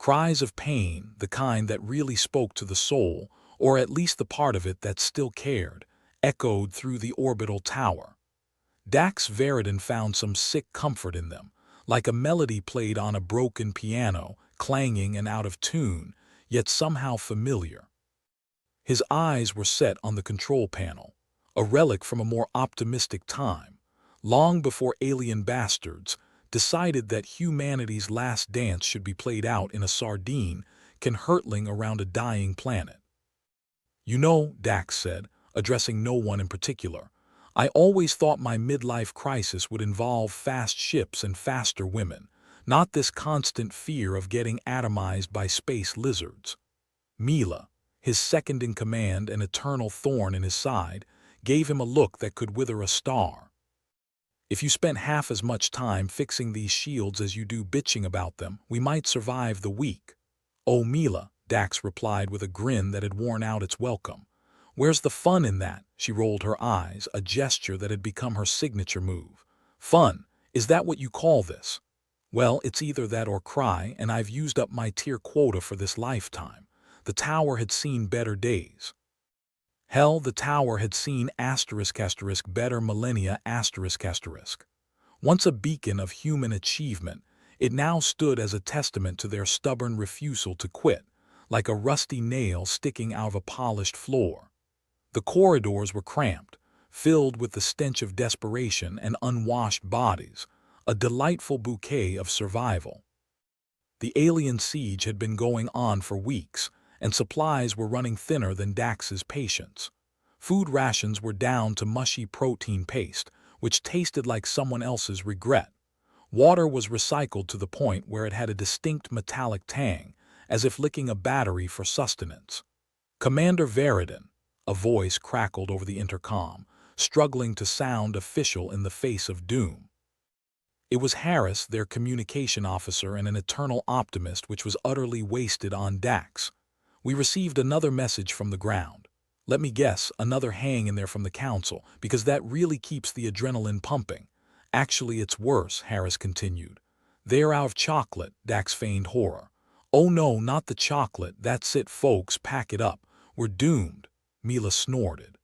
Cries of pain, the kind that really spoke to the soul, or at least the part of it that still cared, echoed through the orbital tower. Dax Veridon found some sick comfort in them, like a melody played on a broken piano, clanging and out of tune, yet somehow familiar. His eyes were set on the control panel, a relic from a more optimistic time, long before alien bastards decided that humanity's last dance should be played out in a sardine can hurtling around a dying planet. "You know," Dax said, addressing no one in particular, "I always thought my midlife crisis would involve fast ships and faster women, not this constant fear of getting atomized by space lizards." Mila, his second-in-command and eternal thorn in his side, gave him a look that could wither a star. "If you spent half as much time fixing these shields as you do bitching about them, we might survive the week." "Oh, Mila," Dax replied with a grin that had worn out its welcome. "Where's the fun in that?" She rolled her eyes, a gesture that had become her signature move. "Fun? Is that what you call this? Well, it's either that or cry, and I've used up my tier quota for this lifetime. The tower had seen better days." Hell, the tower had seen *** better millennia ***. Once a beacon of human achievement, it now stood as a testament to their stubborn refusal to quit, like a rusty nail sticking out of a polished floor. The corridors were cramped, filled with the stench of desperation and unwashed bodies, a delightful bouquet of survival. The alien siege had been going on for weeks, and supplies were running thinner than Dax's patience. Food rations were down to mushy protein paste, which tasted like someone else's regret. Water was recycled to the point where it had a distinct metallic tang, as if licking a battery for sustenance. "Commander Veridon," a voice crackled over the intercom, struggling to sound official in the face of doom. It was Harris, their communication officer and an eternal optimist, which was utterly wasted on Dax. "We received another message from the ground. Let me guess, another hang in there from the council, because that really keeps the adrenaline pumping." "Actually, it's worse," Harris continued. "They're out of chocolate," Dax feigned horror. "Oh no, not the chocolate, that's it folks, pack it up. We're doomed," Mila snorted.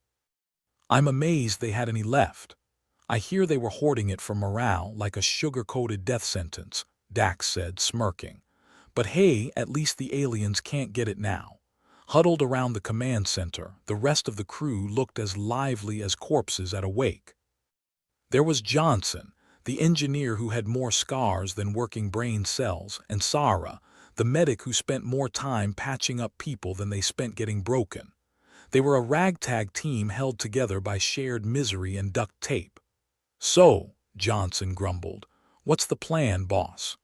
"I'm amazed they had any left. I hear they were hoarding it for morale like a sugar-coated death sentence," Dax said, smirking. "But hey, at least the aliens can't get it now." Huddled around the command center, the rest of the crew looked as lively as corpses at a wake. There was Johnson, the engineer who had more scars than working brain cells, and Sarah, the medic who spent more time patching up people than they spent getting broken. They were a ragtag team held together by shared misery and duct tape. "So," Johnson grumbled, "what's the plan, boss?"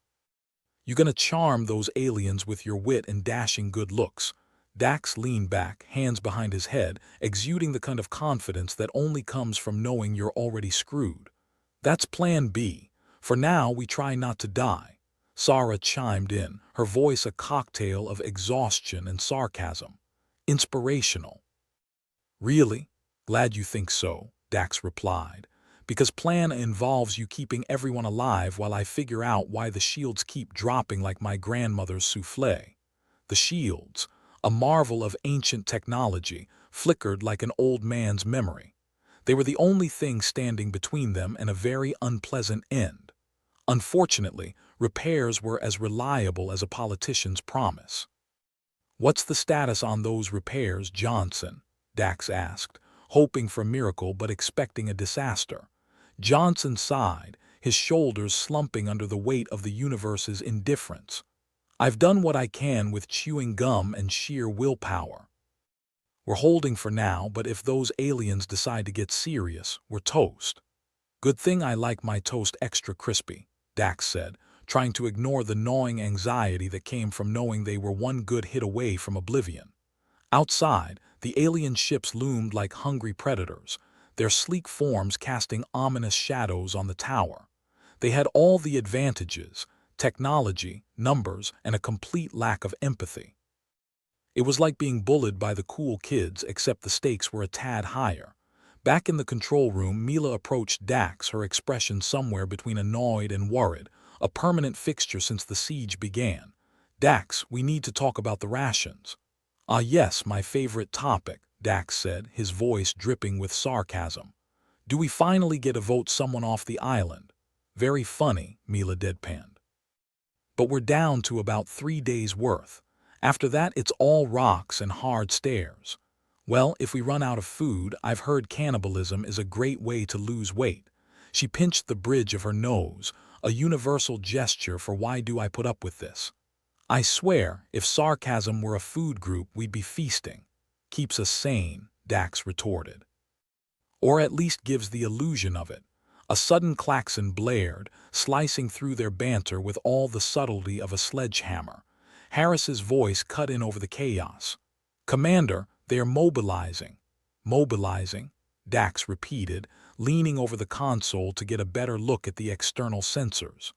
"You gonna charm those aliens with your wit and dashing good looks?" Dax leaned back, hands behind his head, exuding the kind of confidence that only comes from knowing you're already screwed. "That's plan B. For now, we try not to die." Sarah chimed in, her voice a cocktail of exhaustion and sarcasm. "Inspirational." "Really? Glad you think so," Dax replied. "Because plan A involves you keeping everyone alive while I figure out why the shields keep dropping like my grandmother's souffle." The shields, a marvel of ancient technology, flickered like an old man's memory. They were the only thing standing between them and a very unpleasant end. Unfortunately, repairs were as reliable as a politician's promise. "What's the status on those repairs, Johnson?" Dax asked, hoping for a miracle but expecting a disaster. Johnson sighed, his shoulders slumping under the weight of the universe's indifference. "I've done what I can with chewing gum and sheer willpower. We're holding for now, but if those aliens decide to get serious, we're toast." "Good thing I like my toast extra crispy," Dax said, trying to ignore the gnawing anxiety that came from knowing they were one good hit away from oblivion. Outside, the alien ships loomed like hungry predators, their sleek forms casting ominous shadows on the tower. They had all the advantages: technology, numbers, and a complete lack of empathy. It was like being bullied by the cool kids, except the stakes were a tad higher. Back in the control room, Mila approached Dax, her expression somewhere between annoyed and worried, a permanent fixture since the siege began. Dax, we need to talk about the rations. Ah yes, my favorite topic, Dax said, his voice dripping with sarcasm. Do we finally get to vote someone off the island? Very funny, Mila deadpanned. But we're down to about 3 days' worth. After that, it's all rocks and hard stares. Well, if we run out of food, I've heard cannibalism is a great way to lose weight. She pinched the bridge of her nose, a universal gesture for why do I put up with this. I swear, if sarcasm were a food group, we'd be feasting. Keeps us sane, Dax retorted. Or at least gives the illusion of it. A sudden klaxon blared, slicing through their banter with all the subtlety of a sledgehammer. Harris's voice cut in over the chaos. Commander, they are mobilizing. Mobilizing, Dax repeated, leaning over the console to get a better look at the external sensors.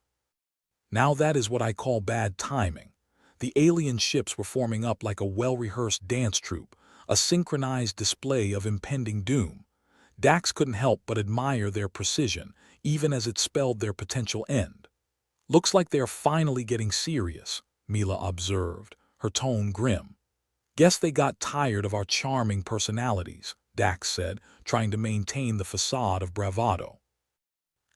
Now that is what I call bad timing. The alien ships were forming up like a well-rehearsed dance troupe, a synchronized display of impending doom. Dax couldn't help but admire their precision, even as it spelled their potential end. Looks like they are finally getting serious, Mila observed, her tone grim. Guess they got tired of our charming personalities, Dax said, trying to maintain the facade of bravado.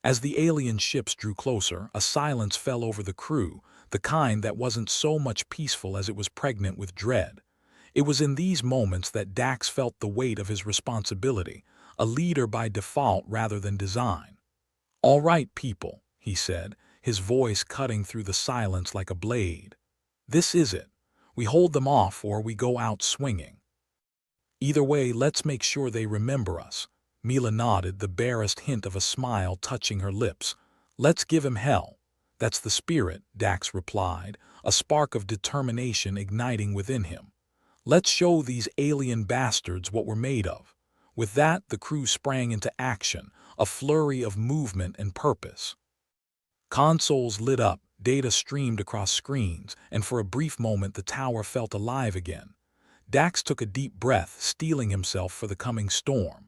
As the alien ships drew closer, a silence fell over the crew, the kind that wasn't so much peaceful as it was pregnant with dread. It was in these moments that Dax felt the weight of his responsibility, a leader by default rather than design. All right, people, he said, his voice cutting through the silence like a blade. This is it. We hold them off or we go out swinging. Either way, let's make sure they remember us. Mila nodded, the barest hint of a smile touching her lips. Let's give him hell. That's the spirit, Dax replied, a spark of determination igniting within him. Let's show these alien bastards what we're made of. With that, the crew sprang into action, a flurry of movement and purpose. Consoles lit up, data streamed across screens, and for a brief moment the tower felt alive again. Dax took a deep breath, steeling himself for the coming storm.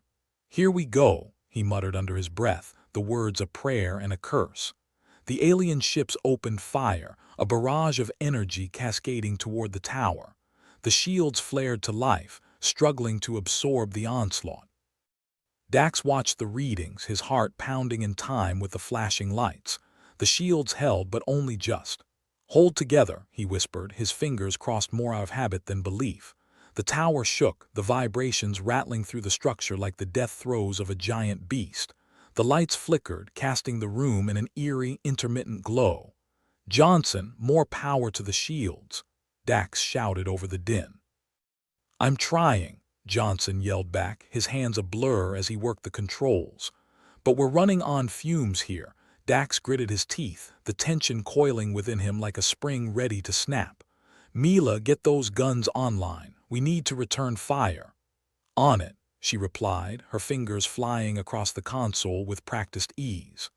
Here we go, he muttered under his breath, the words a prayer and a curse. The alien ships opened fire, a barrage of energy cascading toward the tower. The shields flared to life, struggling to absorb the onslaught. Dax watched the readings, his heart pounding in time with the flashing lights. The shields held, but only just. Hold together, he whispered, his fingers crossed more out of habit than belief. The tower shook, the vibrations rattling through the structure like the death throes of a giant beast. The lights flickered, casting the room in an eerie, intermittent glow. Johnson, more power to the shields, Dax shouted over the din. I'm trying, Johnson yelled back, his hands a blur as he worked the controls. But we're running on fumes here. Dax gritted his teeth, the tension coiling within him like a spring ready to snap. Mila, get those guns online. We need to return fire. On it, she replied, her fingers flying across the console with practiced ease.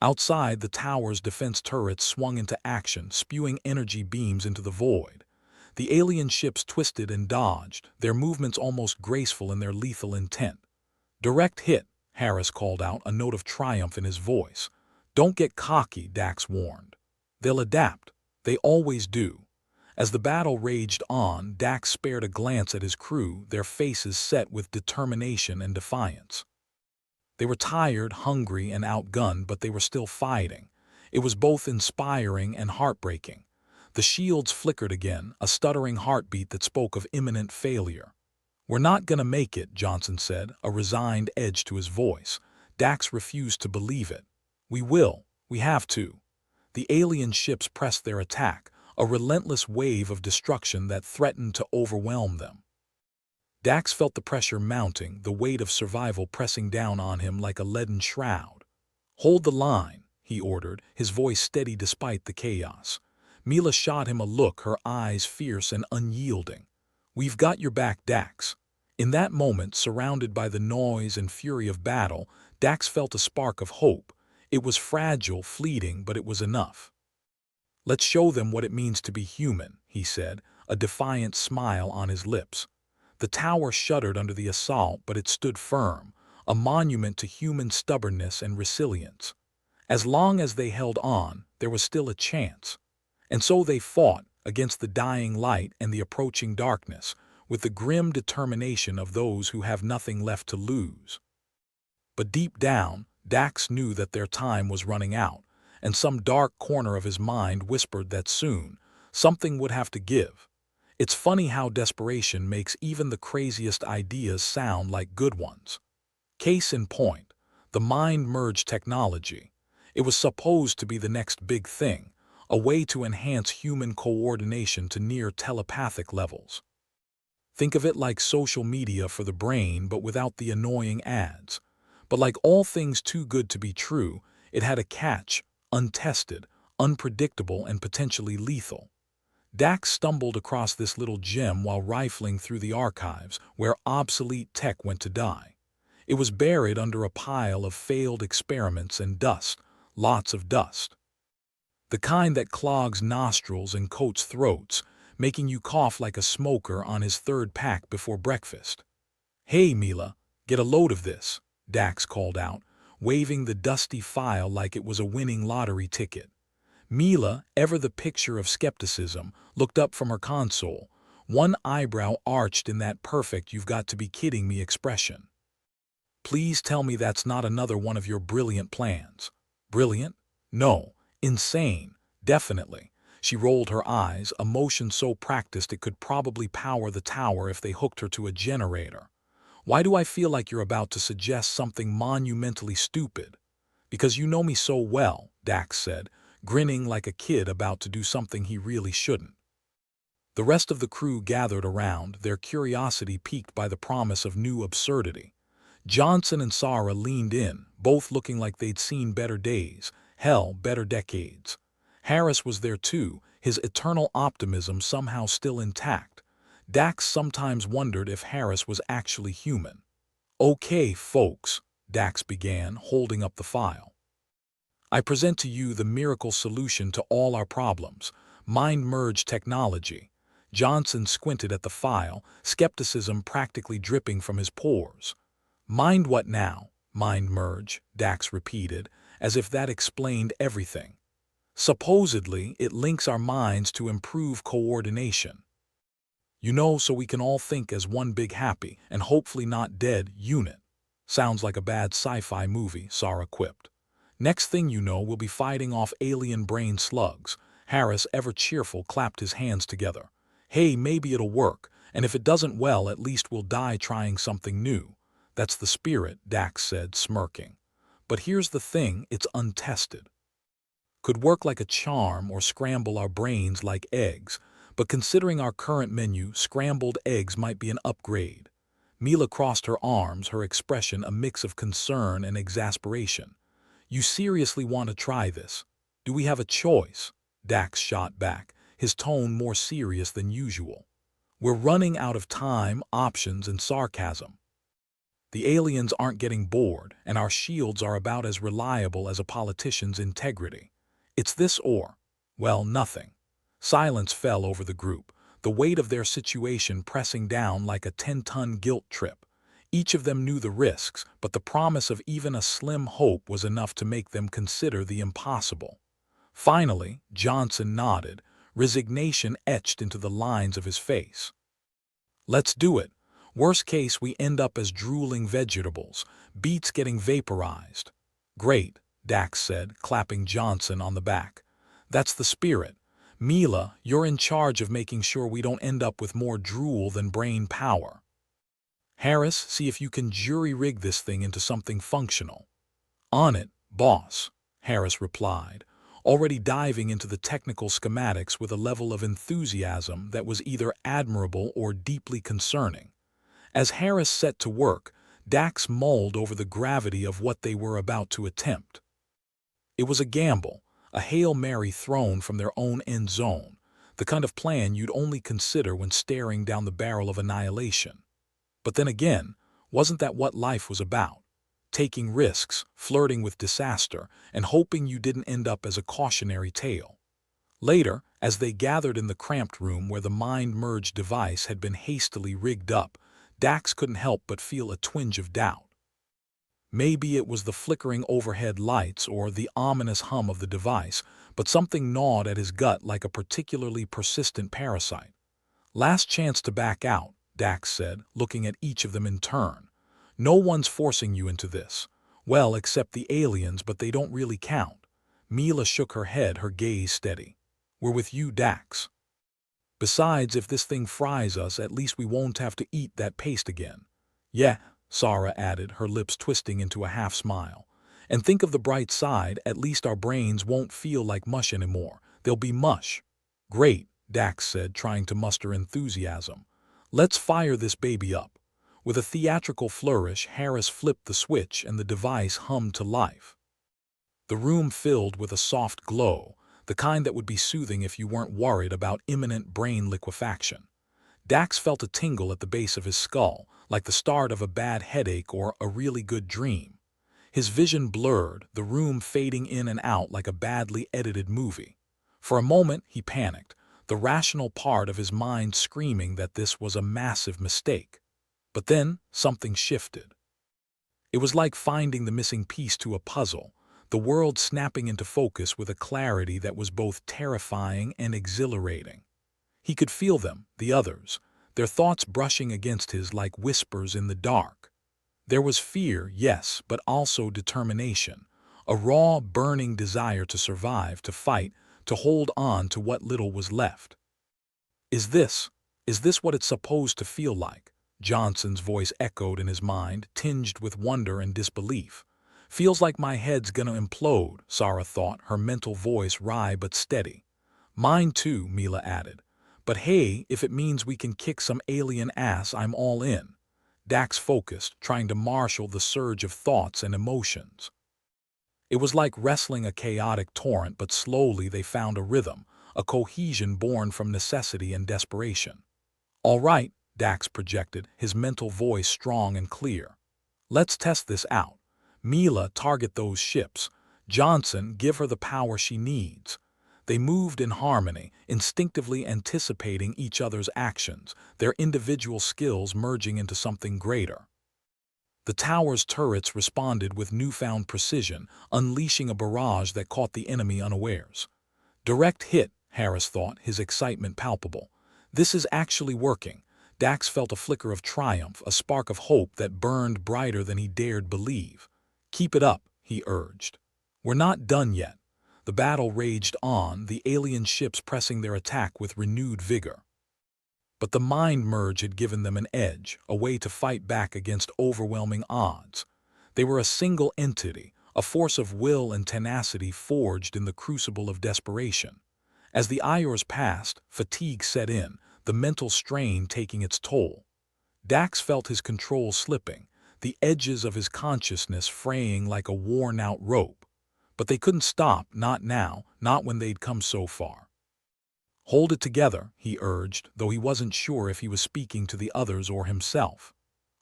Outside, the tower's defense turrets swung into action, spewing energy beams into the void. The alien ships twisted and dodged, their movements almost graceful in their lethal intent. Direct hit, Harris called out, a note of triumph in his voice. Don't get cocky, Dax warned. They'll adapt. They always do. As the battle raged on, Dax spared a glance at his crew, their faces set with determination and defiance. They were tired, hungry, and outgunned, but they were still fighting. It was both inspiring and heartbreaking. The shields flickered again, a stuttering heartbeat that spoke of imminent failure. We're not gonna make it, Johnson said, a resigned edge to his voice. Dax refused to believe it. We will. We have to. The alien ships pressed their attack, a relentless wave of destruction that threatened to overwhelm them. Dax felt the pressure mounting, the weight of survival pressing down on him like a leaden shroud. Hold the line, he ordered, his voice steady despite the chaos. Mila shot him a look, her eyes fierce and unyielding. We've got your back, Dax. In that moment, surrounded by the noise and fury of battle, Dax felt a spark of hope. It was fragile, fleeting, but it was enough. Let's show them what it means to be human, he said, a defiant smile on his lips. The tower shuddered under the assault, but it stood firm, a monument to human stubbornness and resilience. As long as they held on, there was still a chance. And so they fought, against the dying light and the approaching darkness, with the grim determination of those who have nothing left to lose. But deep down, Dax knew that their time was running out, and some dark corner of his mind whispered that soon, something would have to give. It's funny how desperation makes even the craziest ideas sound like good ones. Case in point, the mind-merge technology. It was supposed to be the next big thing, a way to enhance human coordination to near telepathic levels. Think of it like social media for the brain, but without the annoying ads. But like all things too good to be true, it had a catch: untested, unpredictable, and potentially lethal. Dax stumbled across this little gem while rifling through the archives where obsolete tech went to die. It was buried under a pile of failed experiments and dust, lots of dust. The kind that clogs nostrils and coats throats, making you cough like a smoker on his third pack before breakfast. "Hey, Mila, get a load of this," Dax called out, waving the dusty file like it was a winning lottery ticket. Mila, ever the picture of skepticism, looked up from her console, one eyebrow arched in that perfect "you've got to be kidding me" expression. "Please tell me that's not another one of your brilliant plans." "Brilliant? No. Insane. Definitely." She rolled her eyes, a motion so practiced it could probably power the tower if they hooked her to a generator. "Why do I feel like you're about to suggest something monumentally stupid?" "Because you know me so well," Dax said, grinning like a kid about to do something he really shouldn't. The rest of the crew gathered around, their curiosity piqued by the promise of new absurdity. Johnson and Sarah leaned in, both looking like they'd seen better days, hell, better decades. Harris was there too, his eternal optimism somehow still intact. Dax sometimes wondered if Harris was actually human. "Okay, folks," Dax began, holding up the file. "I present to you the miracle solution to all our problems, mind-merge technology." Johnson squinted at the file, skepticism practically dripping from his pores. "Mind what now?" "Mind-merge," Dax repeated, as if that explained everything. "Supposedly, it links our minds to improve coordination. You know, so we can all think as one big happy, and hopefully not dead, unit." "Sounds like a bad sci-fi movie," Sarah quipped. "Next thing you know, we'll be fighting off alien brain slugs." Harris, ever cheerful, clapped his hands together. "Hey, maybe it'll work, and if it doesn't, well, at least we'll die trying something new." "That's the spirit," Dax said, smirking. "But here's the thing, it's untested. Could work like a charm or scramble our brains like eggs, but considering our current menu, scrambled eggs might be an upgrade." Mila crossed her arms, her expression a mix of concern and exasperation. "You seriously want to try this? Do we have a choice?" Dax shot back, his tone more serious than usual. "We're running out of time, options, and sarcasm. The aliens aren't getting bored, and our shields are about as reliable as a politician's integrity. It's this or, well, nothing." Silence fell over the group, the weight of their situation pressing down like a 10-ton guilt trip. Each of them knew the risks, but the promise of even a slim hope was enough to make them consider the impossible. Finally, Johnson nodded, resignation etched into the lines of his face. "Let's do it. Worst case, we end up as drooling vegetables, beets getting vaporized." "Great," Dax said, clapping Johnson on the back. "That's the spirit. Mila, you're in charge of making sure we don't end up with more drool than brain power. Harris, see if you can jury-rig this thing into something functional." "On it, boss," Harris replied, already diving into the technical schematics with a level of enthusiasm that was either admirable or deeply concerning. As Harris set to work, Dax mulled over the gravity of what they were about to attempt. It was a gamble, a Hail Mary thrown from their own end zone, the kind of plan you'd only consider when staring down the barrel of annihilation. But then again, wasn't that what life was about? Taking risks, flirting with disaster, and hoping you didn't end up as a cautionary tale. Later, as they gathered in the cramped room where the mind-merge device had been hastily rigged up, Dax couldn't help but feel a twinge of doubt. Maybe it was the flickering overhead lights or the ominous hum of the device, but something gnawed at his gut like a particularly persistent parasite. "Last chance to back out," Dax said, looking at each of them in turn. "No one's forcing you into this. Well, except the aliens, but they don't really count." Mila shook her head, her gaze steady. "We're with you, Dax. Besides, if this thing fries us, at least we won't have to eat that paste again." "Yeah," Sarah added, her lips twisting into a half-smile. "And think of the bright side, at least our brains won't feel like mush anymore. They'll be mush." "Great," Dax said, trying to muster enthusiasm. "Let's fire this baby up." With a theatrical flourish, Harris flipped the switch and the device hummed to life. The room filled with a soft glow, the kind that would be soothing if you weren't worried about imminent brain liquefaction. Dax felt a tingle at the base of his skull, like the start of a bad headache or a really good dream. His vision blurred, the room fading in and out like a badly edited movie. For a moment, he panicked, the rational part of his mind screaming that this was a massive mistake. But then, something shifted. It was like finding the missing piece to a puzzle, the world snapping into focus with a clarity that was both terrifying and exhilarating. He could feel them, the others, their thoughts brushing against his like whispers in the dark. There was fear, yes, but also determination, a raw, burning desire to survive, to fight, to hold on to what little was left. Is this what it's supposed to feel like?" Johnson's voice echoed in his mind, tinged with wonder and disbelief. "Feels like my head's gonna implode," Sarah thought, her mental voice wry but steady. "Mine too," Mila added. "But hey, if it means we can kick some alien ass, I'm all in." Dax focused, trying to marshal the surge of thoughts and emotions. It was like wrestling a chaotic torrent, but slowly they found a rhythm, a cohesion born from necessity and desperation. "All right," Dax projected, his mental voice strong and clear. "Let's test this out. Mila, target those ships. Johnson, give her the power she needs." They moved in harmony, instinctively anticipating each other's actions, their individual skills merging into something greater. The tower's turrets responded with newfound precision, unleashing a barrage that caught the enemy unawares. "Direct hit," Harris thought, his excitement palpable. "This is actually working." Dax felt a flicker of triumph, a spark of hope that burned brighter than he dared believe. "Keep it up," he urged. "We're not done yet." The battle raged on, the alien ships pressing their attack with renewed vigor. But the mind merge had given them an edge, a way to fight back against overwhelming odds. They were a single entity, a force of will and tenacity forged in the crucible of desperation. As the hours passed, fatigue set in, the mental strain taking its toll. Dax felt his control slipping, the edges of his consciousness fraying like a worn-out rope. But they couldn't stop, not now, not when they'd come so far. "Hold it together," he urged, though he wasn't sure if he was speaking to the others or himself.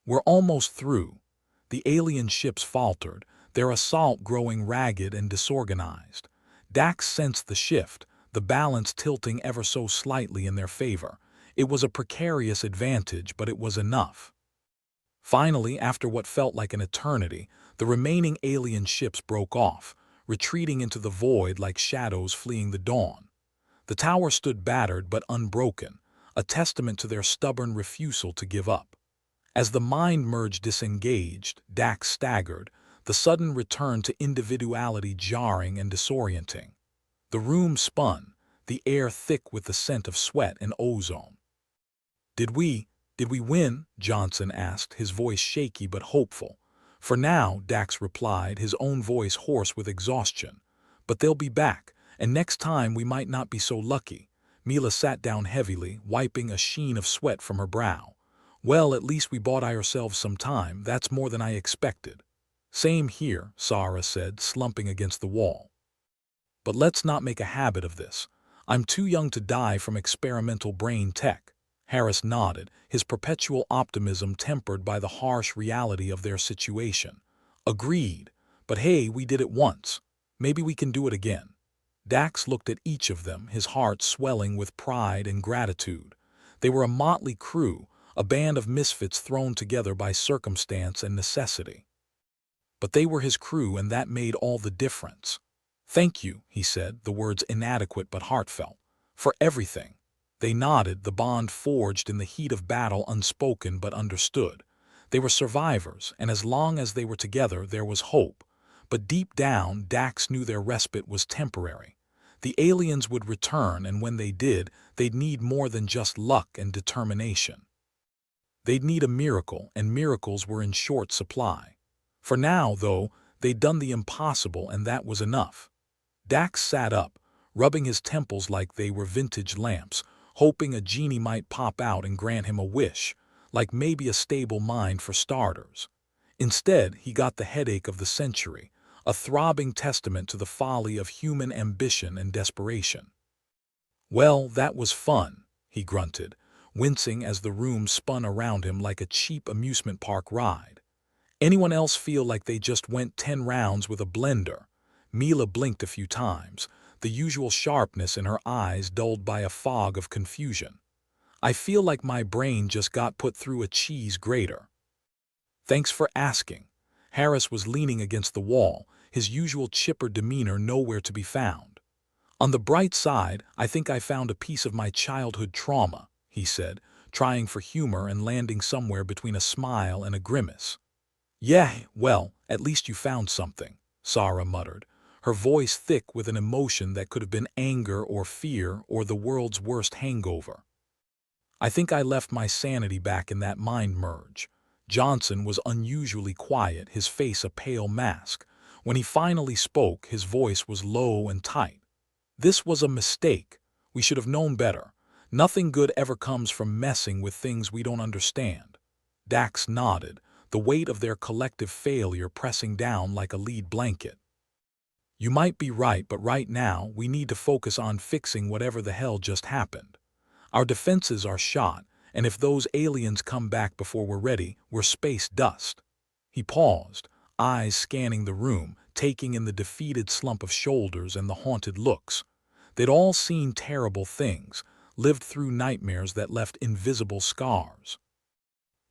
"We're almost through." The alien ships faltered, their assault growing ragged and disorganized. Dax sensed the shift, the balance tilting ever so slightly in their favor. It was a precarious advantage, but it was enough. Finally, after what felt like an eternity, the remaining alien ships broke off, retreating into the void like shadows fleeing the dawn. The tower stood battered but unbroken, a testament to their stubborn refusal to give up. As the mind merge disengaged, Dax staggered, the sudden return to individuality jarring and disorienting. The room spun, the air thick with the scent of sweat and ozone. Did we win?" Johnson asked, his voice shaky but hopeful. "For now," Dax replied, his own voice hoarse with exhaustion. "But they'll be back, and next time we might not be so lucky." Mila sat down heavily, wiping a sheen of sweat from her brow. "Well, at least we bought ourselves some time. That's more than I expected." "Same here," Sarah said, slumping against the wall. "But let's not make a habit of this. I'm too young to die from experimental brain tech." Harris nodded, his perpetual optimism tempered by the harsh reality of their situation. "Agreed. But hey, we did it once. Maybe we can do it again." Dax looked at each of them, his heart swelling with pride and gratitude. They were a motley crew, a band of misfits thrown together by circumstance and necessity. But they were his crew, and that made all the difference. "Thank you," he said, the words inadequate but heartfelt. "For everything." They nodded, the bond forged in the heat of battle unspoken but understood. They were survivors, and as long as they were together, there was hope. But deep down, Dax knew their respite was temporary. The aliens would return, and when they did, they'd need more than just luck and determination. They'd need a miracle, and miracles were in short supply. For now, though, they'd done the impossible, and that was enough. Dax sat up, rubbing his temples like they were vintage lamps, hoping a genie might pop out and grant him a wish, like maybe a stable mind for starters. Instead, he got the headache of the century, a throbbing testament to the folly of human ambition and desperation. "Well, that was fun," he grunted, wincing as the room spun around him like a cheap amusement park ride. "Anyone else feel like they just went 10 rounds with a blender?" Mila blinked a few times, the usual sharpness in her eyes dulled by a fog of confusion. "I feel like my brain just got put through a cheese grater." "Thanks for asking." Harris was leaning against the wall, his usual chipper demeanor nowhere to be found. "On the bright side, I think I found a piece of my childhood trauma," he said, trying for humor and landing somewhere between a smile and a grimace. "Yeah, well, at least you found something," Sarah muttered, her voice thick with an emotion that could have been anger or fear or the world's worst hangover. "I think I left my sanity back in that mind merge." Johnson was unusually quiet, his face a pale mask. When he finally spoke, his voice was low and tight. "This was a mistake. We should have known better. Nothing good ever comes from messing with things we don't understand." Dax nodded, the weight of their collective failure pressing down like a lead blanket. "You might be right, but right now, we need to focus on fixing whatever the hell just happened. Our defenses are shot, and if those aliens come back before we're ready, we're space dust." He paused, eyes scanning the room, taking in the defeated slump of shoulders and the haunted looks. They'd all seen terrible things, lived through nightmares that left invisible scars.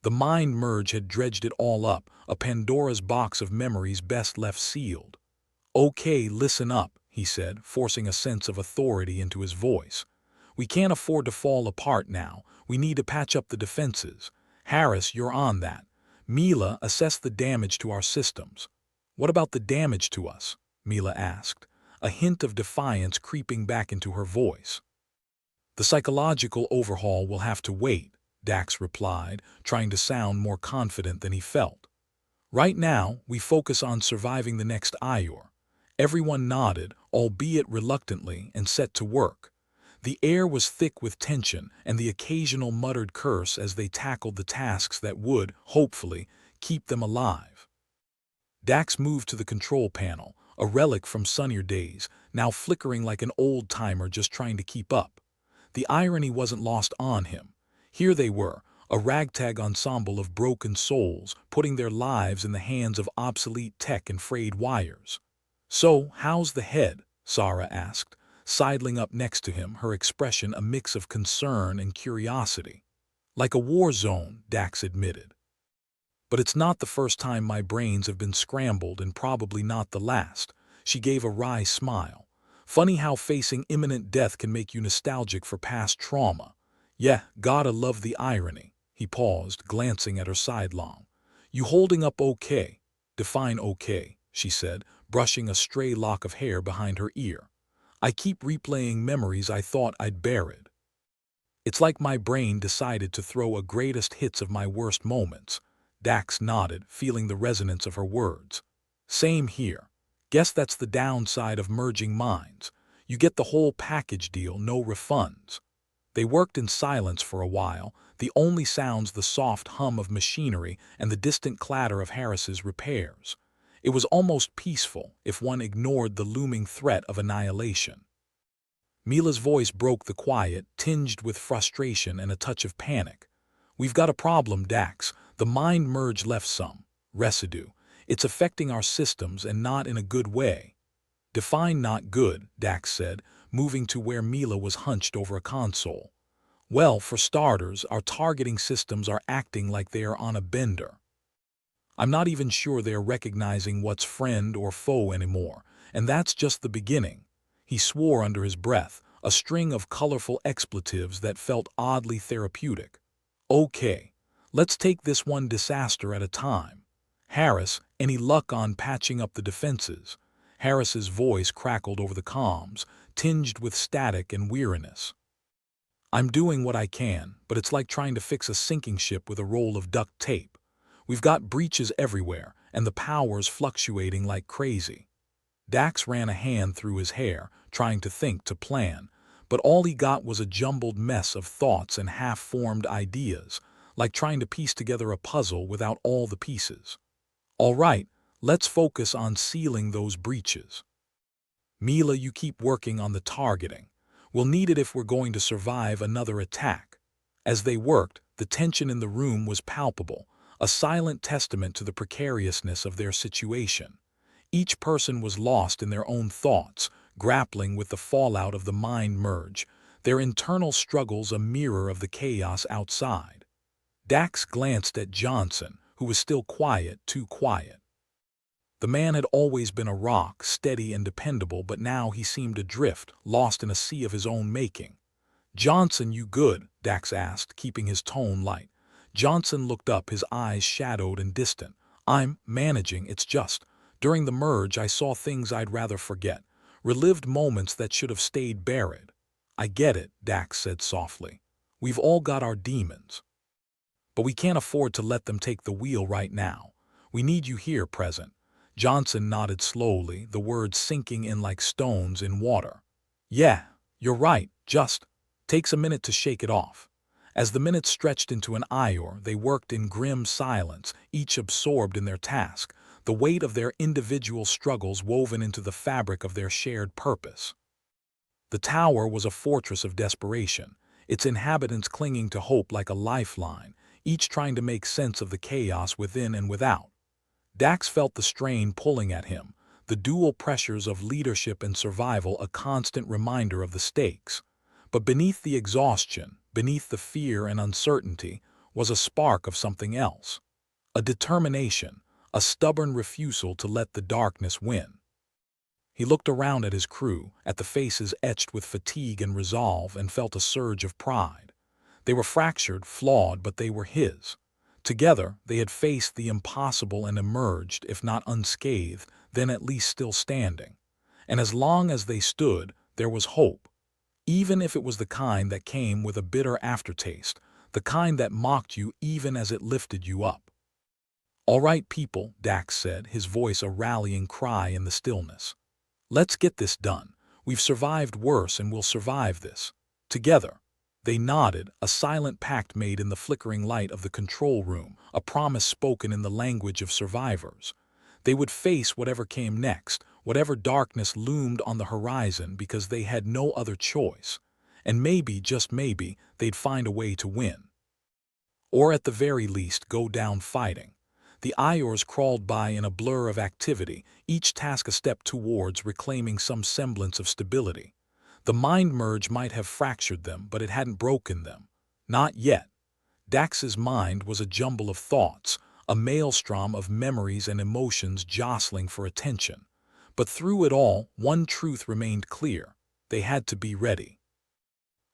The mind merge had dredged it all up, a Pandora's box of memories best left sealed. "Okay, listen up," he said, forcing a sense of authority into his voice. "We can't afford to fall apart now. We need to patch up the defenses. Harris, you're on that. Mila, assess the damage to our systems." "What about the damage to us?" Mila asked, a hint of defiance creeping back into her voice. "The psychological overhaul will have to wait," Dax replied, trying to sound more confident than he felt. "Right now, we focus on surviving the next Ior." Everyone nodded, albeit reluctantly, and set to work. The air was thick with tension and the occasional muttered curse as they tackled the tasks that would, hopefully, keep them alive. Dax moved to the control panel, a relic from sunnier days, now flickering like an old-timer just trying to keep up. The irony wasn't lost on him. Here they were, a ragtag ensemble of broken souls, putting their lives in the hands of obsolete tech and frayed wires. "So, how's the head?" Sarah asked, sidling up next to him, her expression a mix of concern and curiosity. "Like a war zone," Dax admitted. "But it's not the first time my brains have been scrambled and probably not the last." She gave a wry smile. "Funny how facing imminent death can make you nostalgic for past trauma." "Yeah, gotta love the irony." He paused, glancing at her sidelong. "You holding up okay?" "Define okay," she said, brushing a stray lock of hair behind her ear. "I keep replaying memories I thought I'd buried. It's like my brain decided to throw a greatest hits of my worst moments." Dax nodded, feeling the resonance of her words. "Same here. Guess that's the downside of merging minds. You get the whole package deal, no refunds." They worked in silence for a while, the only sounds the soft hum of machinery and the distant clatter of Harris's repairs. It was almost peaceful, if one ignored the looming threat of annihilation. Mila's voice broke the quiet, tinged with frustration and a touch of panic. "We've got a problem, Dax. The mind merge left some residue. It's affecting our systems and not in a good way." "Define not good," Dax said, moving to where Mila was hunched over a console. "Well, for starters, our targeting systems are acting like they are on a bender. I'm not even sure they are recognizing what's friend or foe anymore. And that's just the beginning. He swore under his breath, a string of colorful expletives that felt oddly therapeutic. Okay, let's take this one disaster at a time. Harris, any luck on patching up the defenses? Harris's voice crackled over the comms, tinged with static and weariness. I'm doing what I can, but it's like trying to fix a sinking ship with a roll of duct tape. We've got breaches everywhere, and the power's fluctuating like crazy. Dax ran a hand through his hair, trying to think, to plan, but all he got was a jumbled mess of thoughts and half-formed ideas, like trying to piece together a puzzle without all the pieces. All right, let's focus on sealing those breaches. Mila, you keep working on the targeting. We'll need it if we're going to survive another attack. As they worked, the tension in the room was palpable, a silent testament to the precariousness of their situation. Each person was lost in their own thoughts, grappling with the fallout of the mind merge, their internal struggles a mirror of the chaos outside. Dax glanced at Johnson, who was still quiet, too quiet. The man had always been a rock, steady and dependable, but now he seemed adrift, lost in a sea of his own making. "Johnson, you good?" Dax asked, keeping his tone light. Johnson looked up, his eyes shadowed and distant. "I'm managing, it's just. During the merge I saw things I'd rather forget, relived moments that should have stayed buried." "I get it," Dax said softly. "We've all got our demons. But we can't afford to let them take the wheel right now. We need you here present." Johnson nodded slowly, the words sinking in like stones in water. "Yeah, you're right, just takes a minute to shake it off." As the minutes stretched into an hour, they worked in grim silence, each absorbed in their task, the weight of their individual struggles woven into the fabric of their shared purpose. The tower was a fortress of desperation, its inhabitants clinging to hope like a lifeline, each trying to make sense of the chaos within and without. Dax felt the strain pulling at him, the dual pressures of leadership and survival a constant reminder of the stakes. But beneath the exhaustion, beneath the fear and uncertainty, was a spark of something else. A determination, a stubborn refusal to let the darkness win. He looked around at his crew, at the faces etched with fatigue and resolve, and felt a surge of pride. They were fractured, flawed, but they were his. Together, they had faced the impossible and emerged, if not unscathed, then at least still standing. And as long as they stood, there was hope. Even if it was the kind that came with a bitter aftertaste, the kind that mocked you even as it lifted you up. "All right, people," Dax said, his voice a rallying cry in the stillness. "Let's get this done. We've survived worse and we'll survive this. Together." They nodded, a silent pact made in the flickering light of the control room, a promise spoken in the language of survivors. They would face whatever came next, whatever darkness loomed on the horizon, because they had no other choice. And maybe, just maybe, they'd find a way to win. Or at the very least, go down fighting. The hours crawled by in a blur of activity, each task a step towards reclaiming some semblance of stability. The mind merge might have fractured them, but it hadn't broken them. Not yet. Dax's mind was a jumble of thoughts, a maelstrom of memories and emotions jostling for attention. But through it all, one truth remained clear. They had to be ready.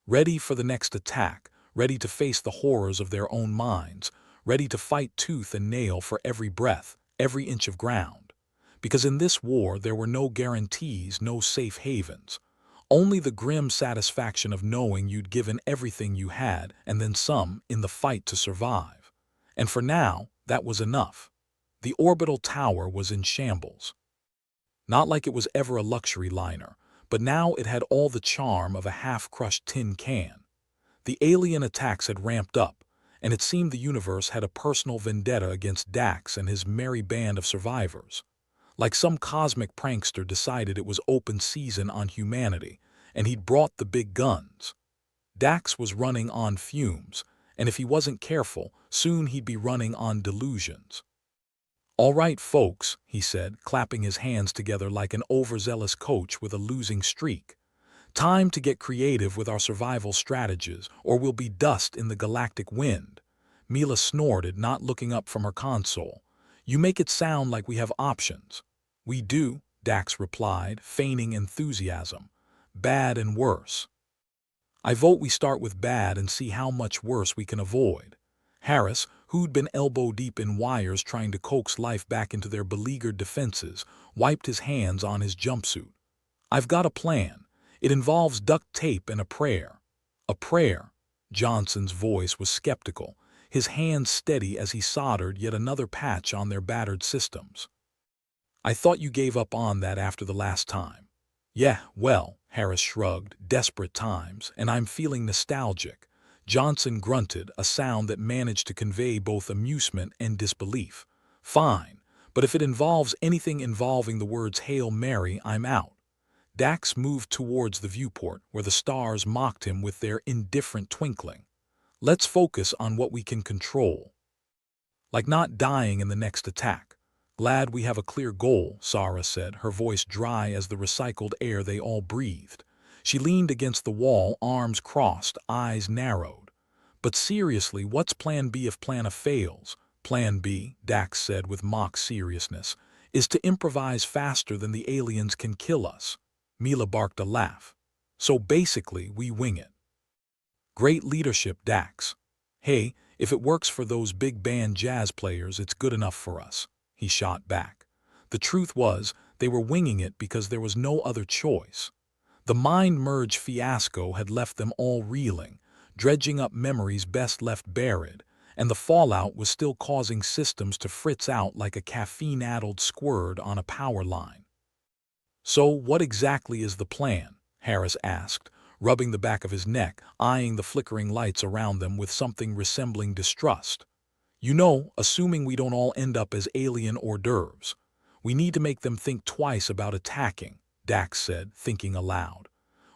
Ready for the next attack, ready to face the horrors of their own minds, ready to fight tooth and nail for every breath, every inch of ground. Because in this war there were no guarantees, no safe havens. Only the grim satisfaction of knowing you'd given everything you had, and then some, in the fight to survive. And for now, that was enough. The orbital tower was in shambles. Not like it was ever a luxury liner, but now it had all the charm of a half-crushed tin can. The alien attacks had ramped up, and it seemed the universe had a personal vendetta against Dax and his merry band of survivors. Like some cosmic prankster decided it was open season on humanity, and he'd brought the big guns. Dax was running on fumes, and if he wasn't careful, soon he'd be running on delusions. "All right, folks," he said, clapping his hands together like an overzealous coach with a losing streak. "Time to get creative with our survival strategies, or we'll be dust in the galactic wind." Mila snorted, not looking up from her console. "You make it sound like we have options." "We do," Dax replied, feigning enthusiasm. Bad and worse. I vote we start with bad and see how much worse we can avoid. Harris, who'd been elbow-deep in wires trying to coax life back into their beleaguered defenses, wiped his hands on his jumpsuit. I've got a plan. It involves duct tape and a prayer. A prayer? Johnson's voice was skeptical, his hands steady as he soldered yet another patch on their battered systems. I thought you gave up on that after the last time. Yeah, well, Harris shrugged, desperate times, and I'm feeling nostalgic. Johnson grunted, a sound that managed to convey both amusement and disbelief. Fine, but if it involves anything involving the words Hail Mary, I'm out. Dax moved towards the viewport, where the stars mocked him with their indifferent twinkling. Let's focus on what we can control. Like not dying in the next attack. Glad we have a clear goal, Sarah said, her voice dry as the recycled air they all breathed. She leaned against the wall, arms crossed, eyes narrowed. But seriously, what's Plan B if Plan A fails? Plan B, Dax said with mock seriousness, is to improvise faster than the aliens can kill us. Mila barked a laugh. So basically, we wing it. Great leadership, Dax. Hey, if it works for those big band jazz players, it's good enough for us. He shot back. The truth was, they were winging it because there was no other choice. The mind merge fiasco had left them all reeling, dredging up memories best left buried, and the fallout was still causing systems to fritz out like a caffeine-addled squirt on a power line. So what exactly is the plan? Harris asked, rubbing the back of his neck, eyeing the flickering lights around them with something resembling distrust. You know, assuming we don't all end up as alien hors d'oeuvres. We need to make them think twice about attacking, Dax said, thinking aloud.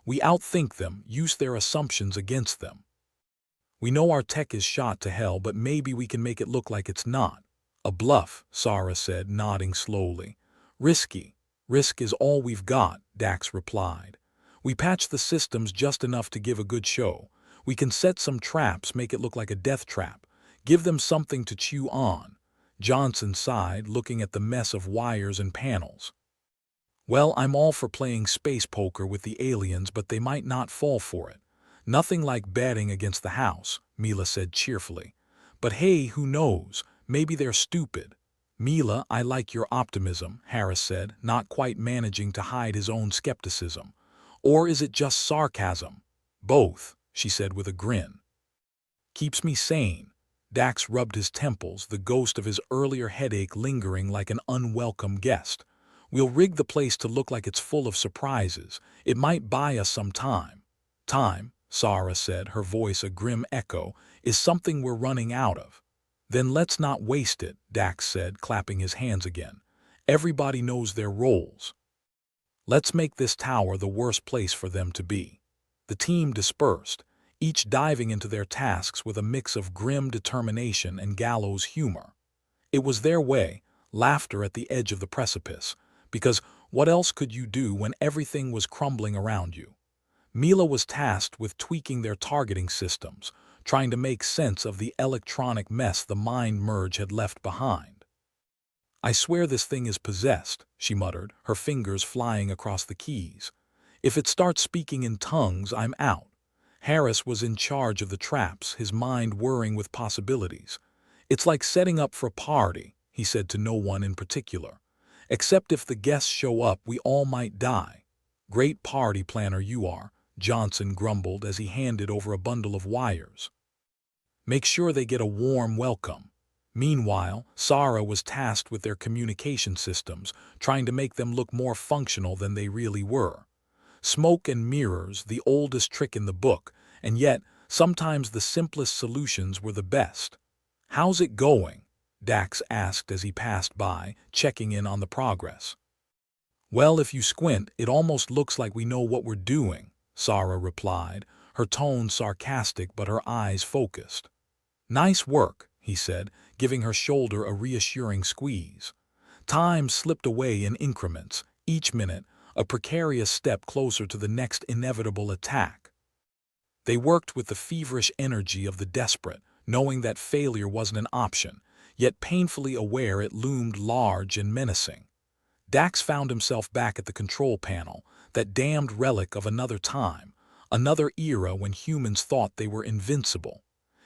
We outthink them, use their assumptions against them. We know our tech is shot to hell, but maybe we can make it look like it's not. A bluff, Sarah said, nodding slowly. Risky. Risk is all we've got, Dax replied. We patch the systems just enough to give a good show. We can set some traps, make it look like a death trap. Give them something to chew on. Johnson sighed, looking at the mess of wires and panels. Well, I'm all for playing space poker with the aliens, but they might not fall for it. Nothing like betting against the house, Mila said cheerfully. But hey, who knows? Maybe they're stupid. Mila, I like your optimism, Harris said, not quite managing to hide his own skepticism. Or is it just sarcasm? Both, she said with a grin. Keeps me sane. Dax rubbed his temples, the ghost of his earlier headache lingering like an unwelcome guest. We'll rig the place to look like it's full of surprises. It might buy us some time. Time, Sarah said, her voice a grim echo, is something we're running out of. Then let's not waste it, Dax said, clapping his hands again. Everybody knows their roles. Let's make this tower the worst place for them to be. The team dispersed, each diving into their tasks with a mix of grim determination and gallows humor. It was their way, laughter at the edge of the precipice, because what else could you do when everything was crumbling around you? Mila was tasked with tweaking their targeting systems, trying to make sense of the electronic mess the mind merge had left behind. I swear this thing is possessed, she muttered, her fingers flying across the keys. If it starts speaking in tongues, I'm out. Harris was in charge of the traps, his mind whirring with possibilities. It's like setting up for a party, he said to no one in particular. Except if the guests show up, we all might die. Great party planner you are, Johnson grumbled as he handed over a bundle of wires. Make sure they get a warm welcome. Meanwhile, Sarah was tasked with their communication systems, trying to make them look more functional than they really were. Smoke and mirrors, the oldest trick in the book, and yet sometimes the simplest solutions were the best. How's it going? Dax asked as he passed by, checking in on the progress. Well, if you squint, it almost looks like we know what we're doing, Sarah replied, her tone sarcastic but her eyes focused. Nice work, he said, giving her shoulder a reassuring squeeze. Time slipped away in increments, each minute a precarious step closer to the next inevitable attack. They worked with the feverish energy of the desperate, knowing that failure wasn't an option, yet painfully aware it loomed large and menacing. Dax found himself back at the control panel, that damned relic of another time, another era when humans thought they were invincible.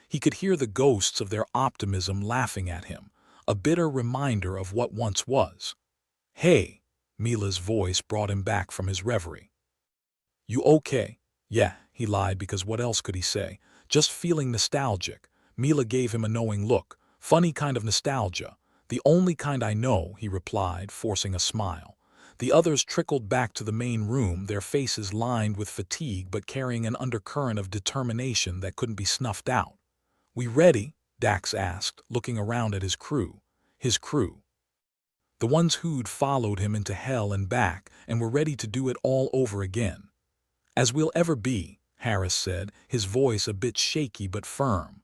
He could hear the ghosts of their optimism laughing at him, a bitter reminder of what once was. "Hey," Mila's voice brought him back from his reverie. "You okay?" "Yeah," he lied because what else could he say? "Just feeling nostalgic." Mila gave him a knowing look. "Funny kind of nostalgia. The only kind I know," he replied, forcing a smile. The others trickled back to the main room, their faces lined with fatigue but carrying an undercurrent of determination that couldn't be snuffed out. "We ready?" Dax asked, looking around at his crew. His crew. The ones who'd followed him into hell and back and were ready to do it all over again. "As we'll ever be," Harris said, his voice a bit shaky but firm.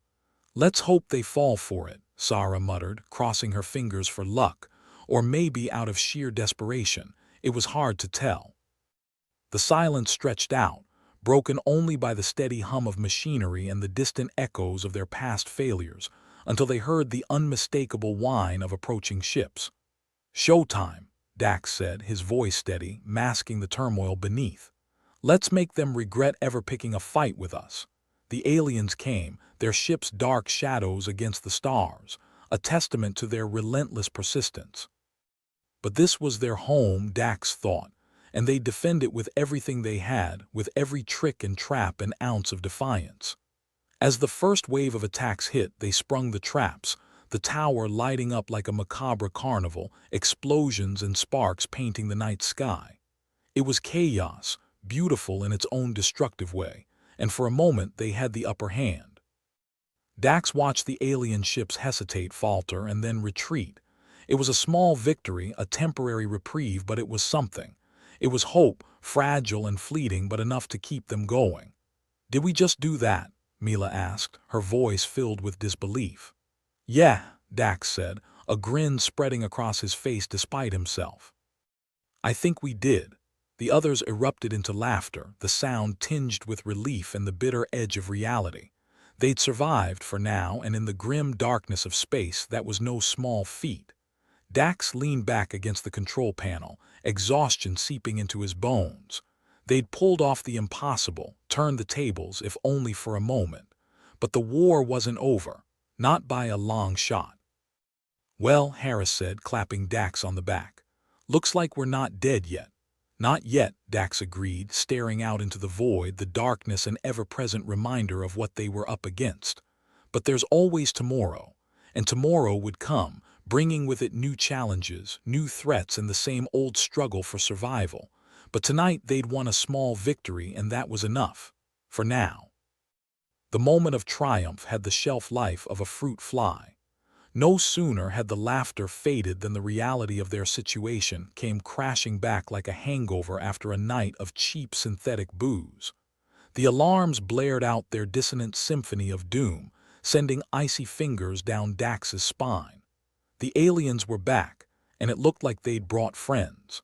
"Let's hope they fall for it," Sarah muttered, crossing her fingers for luck, or maybe out of sheer desperation. It was hard to tell. The silence stretched out, broken only by the steady hum of machinery and the distant echoes of their past failures, until they heard the unmistakable whine of approaching ships. "Showtime," Dax said, his voice steady, masking the turmoil beneath. "Let's make them regret ever picking a fight with us." The aliens came, their ships dark shadows against the stars, a testament to their relentless persistence. But this was their home, Dax thought, and they'd defend it with everything they had, with every trick and trap and ounce of defiance. As the first wave of attacks hit, they sprung the traps, the tower lighting up like a macabre carnival, explosions and sparks painting the night sky. It was chaos, beautiful in its own destructive way, and for a moment they had the upper hand. Dax watched the alien ships hesitate, falter, and then retreat. It was a small victory, a temporary reprieve, but it was something. It was hope, fragile and fleeting, but enough to keep them going. "Did we just do that?" Mila asked, her voice filled with disbelief. "Yeah," Dax said, a grin spreading across his face despite himself. "I think we did." The others erupted into laughter, the sound tinged with relief and the bitter edge of reality. They'd survived for now, and in the grim darkness of space, that was no small feat. Dax leaned back against the control panel, exhaustion seeping into his bones. They'd pulled off the impossible, turned the tables, if only for a moment. But the war wasn't over, not by a long shot. "Well," Harris said, clapping Dax on the back. "Looks like we're not dead yet." "Not yet," Dax agreed, staring out into the void, the darkness an ever-present reminder of what they were up against. "But there's always tomorrow." And tomorrow would come, bringing with it new challenges, new threats, and the same old struggle for survival. But tonight they'd won a small victory, and that was enough. For now. The moment of triumph had the shelf life of a fruit fly. No sooner had the laughter faded than the reality of their situation came crashing back like a hangover after a night of cheap synthetic booze. The alarms blared out their dissonant symphony of doom, sending icy fingers down Dax's spine. The aliens were back, and it looked like they'd brought friends.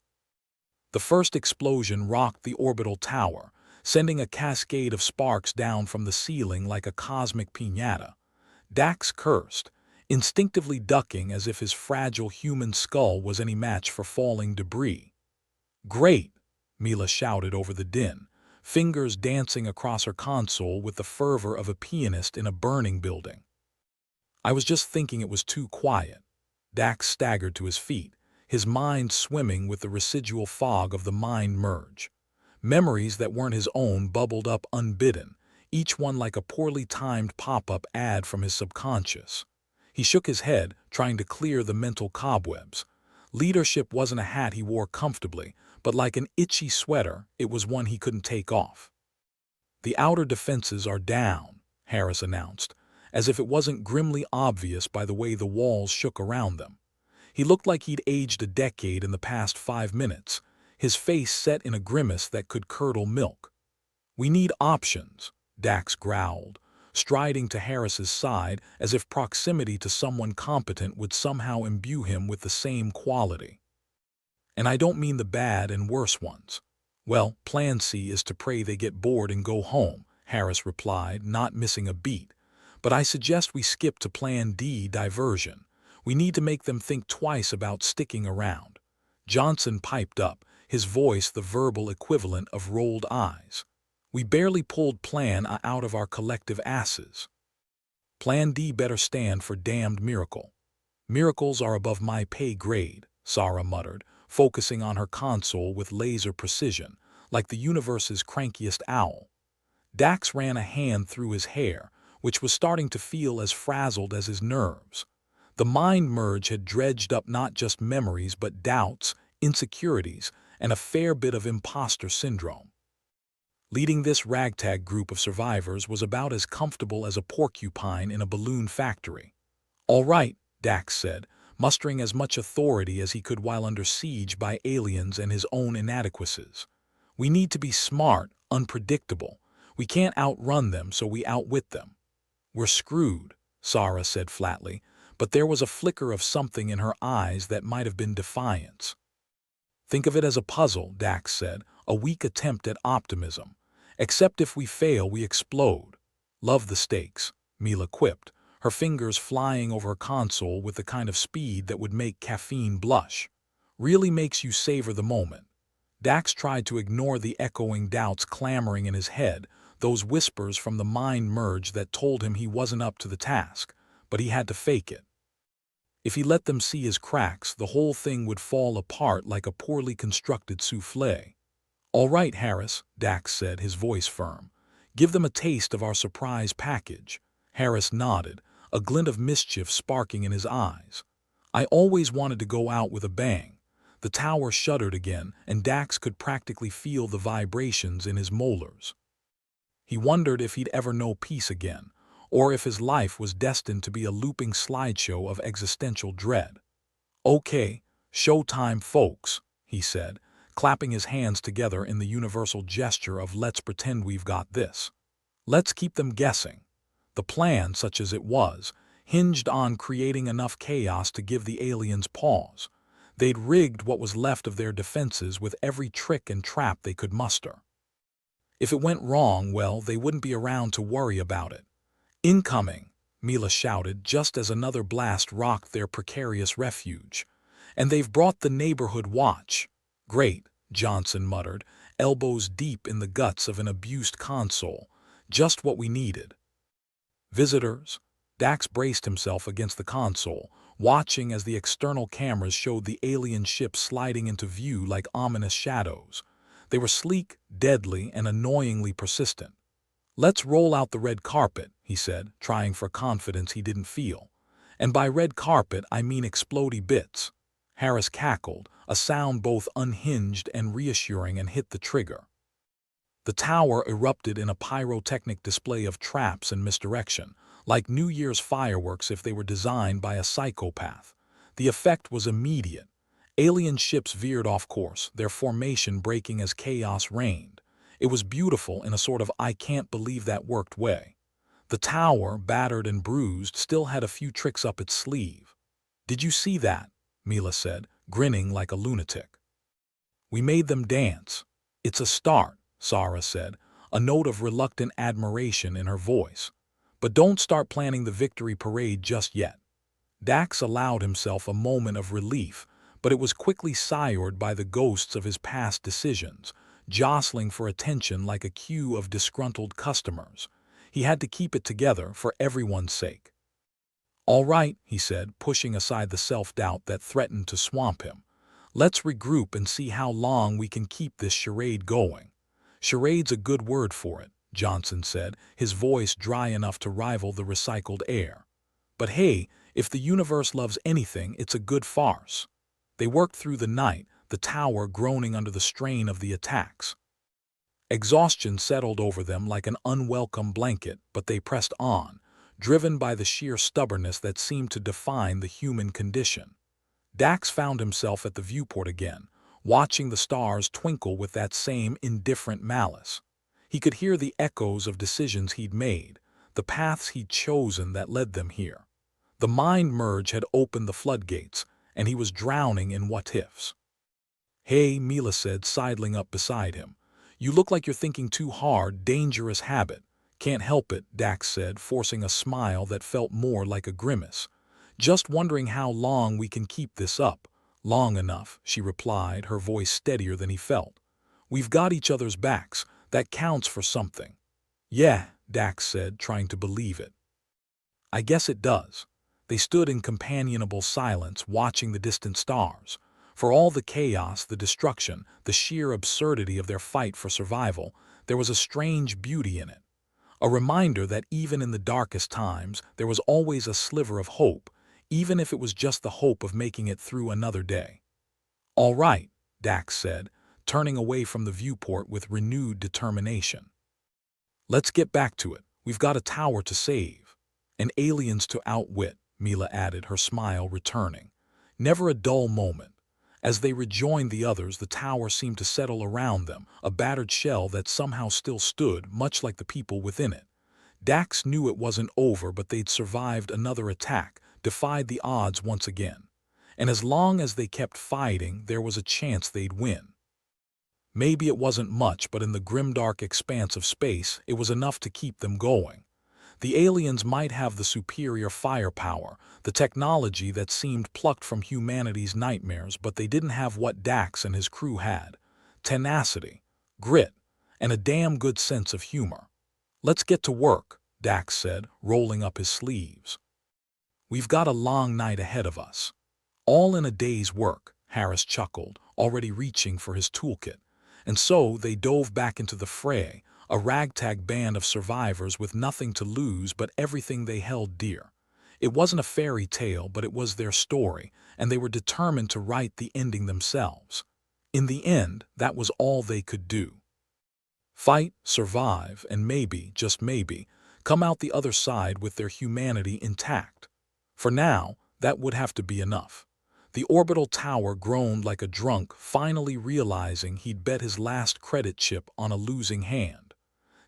The first explosion rocked the orbital tower, sending a cascade of sparks down from the ceiling like a cosmic piñata. Dax cursed, instinctively ducking as if his fragile human skull was any match for falling debris. "Great!" Mila shouted over the din, fingers dancing across her console with the fervor of a pianist in a burning building. "I was just thinking it was too quiet." Dax staggered to his feet, his mind swimming with the residual fog of the mind merge. Memories that weren't his own bubbled up unbidden, each one like a poorly timed pop-up ad from his subconscious. He shook his head, trying to clear the mental cobwebs. Leadership wasn't a hat he wore comfortably, but like an itchy sweater, it was one he couldn't take off. "The outer defenses are down," Harris announced, as if it wasn't grimly obvious by the way the walls shook around them. He looked like he'd aged a decade in the past 5 minutes, his face set in a grimace that could curdle milk. "We need options," Dax growled, striding to Harris's side as if proximity to someone competent would somehow imbue him with the same quality. "And I don't mean the bad and worse ones." "Well, Plan C is to pray they get bored and go home," Harris replied, not missing a beat. "But I suggest we skip to Plan D, diversion. We need to make them think twice about sticking around." Johnson piped up, his voice the verbal equivalent of rolled eyes. We barely pulled Plan A out of our collective asses. Plan D better stand for damned miracle. Miracles are above my pay grade, Sarah muttered, focusing on her console with laser precision, like the universe's crankiest owl. Dax ran a hand through his hair, which was starting to feel as frazzled as his nerves. The mind merge had dredged up not just memories but doubts, insecurities, and a fair bit of imposter syndrome. Leading this ragtag group of survivors was about as comfortable as a porcupine in a balloon factory. "All right," Dax said, mustering as much authority as he could while under siege by aliens and his own inadequacies. "We need to be smart, unpredictable. We can't outrun them, so we outwit them." "We're screwed," Sarah said flatly, but there was a flicker of something in her eyes that might have been defiance. "Think of it as a puzzle," Dax said, "a weak attempt at optimism. Except if we fail, we explode." "Love the stakes," Mila quipped, her fingers flying over her console with the kind of speed that would make caffeine blush. "Really makes you savor the moment." Dax tried to ignore the echoing doubts clamoring in his head, those whispers from the mind merge that told him he wasn't up to the task, but he had to fake it. If he let them see his cracks, the whole thing would fall apart like a poorly constructed souffle. "All right, Harris," Dax said, his voice firm. "Give them a taste of our surprise package." Harris nodded, a glint of mischief sparking in his eyes. "I always wanted to go out with a bang." The tower shuddered again, and Dax could practically feel the vibrations in his molars. He wondered if he'd ever know peace again, or if his life was destined to be a looping slideshow of existential dread. "Okay, showtime, folks," he said, clapping his hands together in the universal gesture of "let's pretend we've got this." Let's keep them guessing. The plan, such as it was, hinged on creating enough chaos to give the aliens pause. They'd rigged what was left of their defenses with every trick and trap they could muster. If it went wrong, well, they wouldn't be around to worry about it. "Incoming," Mila shouted just as another blast rocked their precarious refuge. "And they've brought the neighborhood watch." "Great," Johnson muttered, elbows deep in the guts of an abused console. "Just what we needed." "Visitors?" Dax braced himself against the console, watching as the external cameras showed the alien ships sliding into view like ominous shadows. They were sleek, deadly, and annoyingly persistent. "Let's roll out the red carpet," he said, trying for confidence he didn't feel. "And by red carpet, I mean explodey bits." Harris cackled, a sound both unhinged and reassuring, and hit the trigger. The tower erupted in a pyrotechnic display of traps and misdirection, like New Year's fireworks if they were designed by a psychopath. The effect was immediate. Alien ships veered off course, their formation breaking as chaos reigned. It was beautiful in a sort of "I can't believe that worked" way. The tower, battered and bruised, still had a few tricks up its sleeve. "Did you see that?" Mila said, grinning like a lunatic. "We made them dance." "It's a start," Sarah said, a note of reluctant admiration in her voice. "But don't start planning the victory parade just yet." Dax allowed himself a moment of relief, but it was quickly sired by the ghosts of his past decisions, jostling for attention like a queue of disgruntled customers. He had to keep it together for everyone's sake. "All right," he said, pushing aside the self-doubt that threatened to swamp him. "Let's regroup and see how long we can keep this charade going." "Charade's a good word for it," Johnson said, his voice dry enough to rival the recycled air. "But hey, if the universe loves anything, it's a good farce." They worked through the night, the tower groaning under the strain of the attacks. Exhaustion settled over them like an unwelcome blanket, but they pressed on, driven by the sheer stubbornness that seemed to define the human condition. Dax found himself at the viewport again, watching the stars twinkle with that same indifferent malice. He could hear the echoes of decisions he'd made, the paths he'd chosen that led them here. The mind merge had opened the floodgates, and he was drowning in what-ifs. "Hey," Mila said, sidling up beside him. "You look like you're thinking too hard. Dangerous habit." "Can't help it," Dax said, forcing a smile that felt more like a grimace. "Just wondering how long we can keep this up. Long enough, she replied, her voice steadier than he felt. We've got each other's backs. That counts for something. Yeah, Dax said, trying to believe it. I guess it does. They stood in companionable silence, watching the distant stars. For all the chaos, the destruction, the sheer absurdity of their fight for survival, there was a strange beauty in it. A reminder that even in the darkest times, there was always a sliver of hope, even if it was just the hope of making it through another day. All right, Dax said, turning away from the viewport with renewed determination. Let's get back to it. We've got a tower to save. And aliens to outwit, Mila added, her smile returning. Never a dull moment. As they rejoined the others, the tower seemed to settle around them, a battered shell that somehow still stood, much like the people within it. Dax knew it wasn't over, but they'd survived another attack, defied the odds once again. And as long as they kept fighting, there was a chance they'd win. Maybe it wasn't much, but in the grimdark expanse of space, it was enough to keep them going. The aliens might have the superior firepower, the technology that seemed plucked from humanity's nightmares, but they didn't have what Dax and his crew had: tenacity, grit, and a damn good sense of humor. Let's get to work, Dax said, rolling up his sleeves. We've got a long night ahead of us. All in a day's work, Harris chuckled, already reaching for his toolkit. And so they dove back into the fray, a ragtag band of survivors with nothing to lose but everything they held dear. It wasn't a fairy tale, but it was their story, and they were determined to write the ending themselves. In the end, that was all they could do. Fight, survive, and maybe, just maybe, come out the other side with their humanity intact. For now, that would have to be enough. The orbital tower groaned like a drunk, finally realizing he'd bet his last credit chip on a losing hand.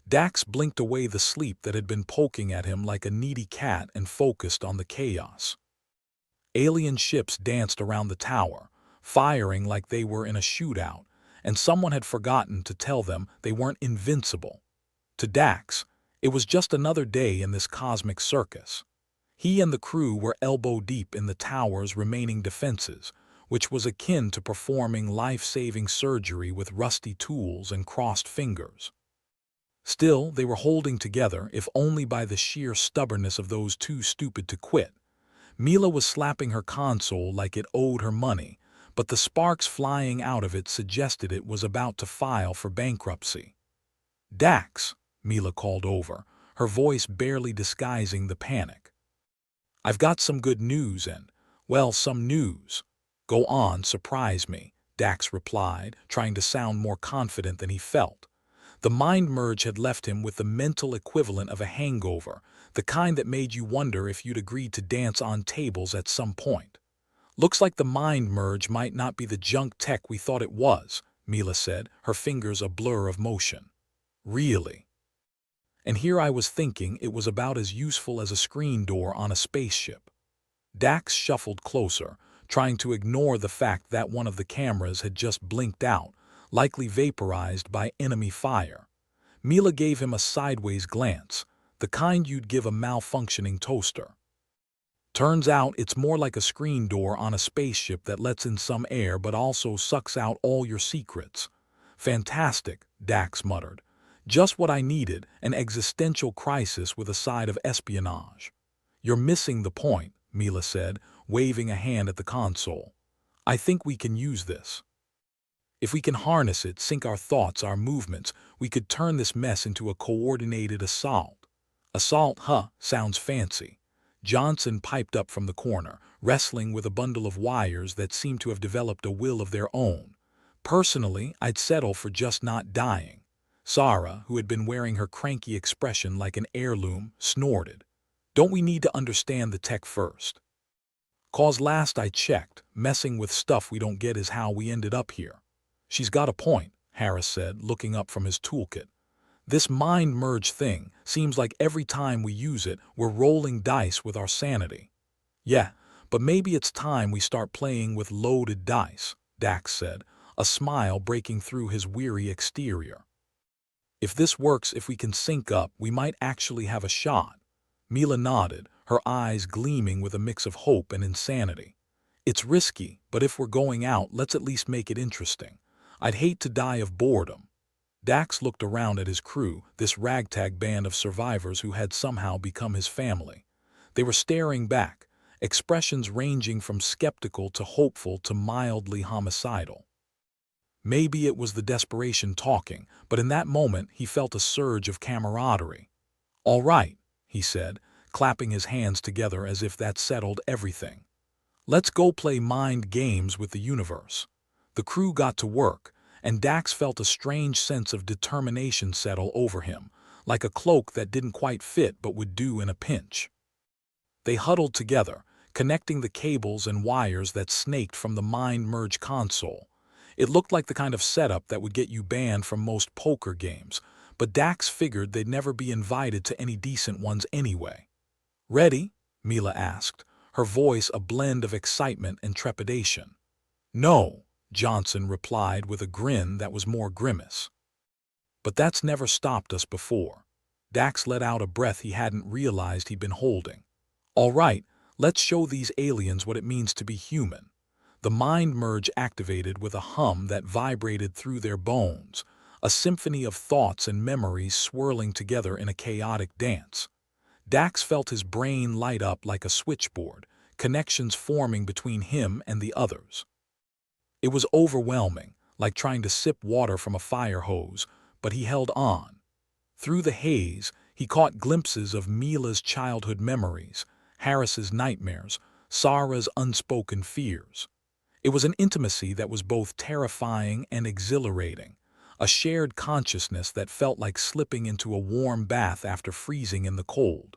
Dax blinked away the sleep that had been poking at him like a needy cat and focused on the chaos. Alien ships danced around the tower, firing like they were in a shootout, and someone had forgotten to tell them they weren't invincible. To Dax, it was just another day in this cosmic circus. He and the crew were elbow-deep in the tower's remaining defenses, which was akin to performing life-saving surgery with rusty tools and crossed fingers. Still, they were holding together, if only by the sheer stubbornness of those too stupid to quit. Mila was slapping her console like it owed her money, but the sparks flying out of it suggested it was about to file for bankruptcy. "Dax," Mila called over, her voice barely disguising the panic. "I've got some good news some news." "Go on, surprise me," Dax replied, trying to sound more confident than he felt. The mind merge had left him with the mental equivalent of a hangover, the kind that made you wonder if you'd agreed to dance on tables at some point. "Looks like the mind merge might not be the junk tech we thought it was," Mila said, her fingers a blur of motion. "Really? And here I was thinking it was about as useful as a screen door on a spaceship." Dax shuffled closer, trying to ignore the fact that one of the cameras had just blinked out, likely vaporized by enemy fire. Mila gave him a sideways glance, the kind you'd give a malfunctioning toaster. "Turns out it's more like a screen door on a spaceship that lets in some air but also sucks out all your secrets." "Fantastic," Dax muttered. "Just what I needed, an existential crisis with a side of espionage." "You're missing the point," Mila said, waving a hand at the console. "I think we can use this. If we can harness it, sync our thoughts, our movements, we could turn this mess into a coordinated assault." "Assault, huh? Sounds fancy." Johnson piped up from the corner, wrestling with a bundle of wires that seemed to have developed a will of their own. "Personally, I'd settle for just not dying." Sarah, who had been wearing her cranky expression like an heirloom, snorted. "Don't we need to understand the tech first? 'Cause last I checked, messing with stuff we don't get is how we ended up here." "She's got a point," Harris said, looking up from his toolkit. "This mind merge thing seems like every time we use it, we're rolling dice with our sanity." "Yeah, but maybe it's time we start playing with loaded dice," Dax said, a smile breaking through his weary exterior. "If this works, if we can sync up, we might actually have a shot." Mila nodded, her eyes gleaming with a mix of hope and insanity. It's risky, but if we're going out, let's at least make it interesting. I'd hate to die of boredom. Dax looked around at his crew, this ragtag band of survivors who had somehow become his family. They were staring back, expressions ranging from skeptical to hopeful to mildly homicidal. Maybe it was the desperation talking, but in that moment he felt a surge of camaraderie. "All right," he said, clapping his hands together as if that settled everything. "Let's go play mind games with the universe." The crew got to work, and Dax felt a strange sense of determination settle over him, like a cloak that didn't quite fit but would do in a pinch. They huddled together, connecting the cables and wires that snaked from the mind merge console. It looked like the kind of setup that would get you banned from most poker games, but Dax figured they'd never be invited to any decent ones anyway. "Ready?" Mila asked, her voice a blend of excitement and trepidation. "No," Johnson replied with a grin that was more grimace. "But that's never stopped us before." Dax let out a breath he hadn't realized he'd been holding. "All right, let's show these aliens what it means to be human." The mind merge activated with a hum that vibrated through their bones, a symphony of thoughts and memories swirling together in a chaotic dance. Dax felt his brain light up like a switchboard, connections forming between him and the others. It was overwhelming, like trying to sip water from a fire hose, but he held on. Through the haze, he caught glimpses of Mila's childhood memories, Harris's nightmares, Sarah's unspoken fears. It was an intimacy that was both terrifying and exhilarating, a shared consciousness that felt like slipping into a warm bath after freezing in the cold.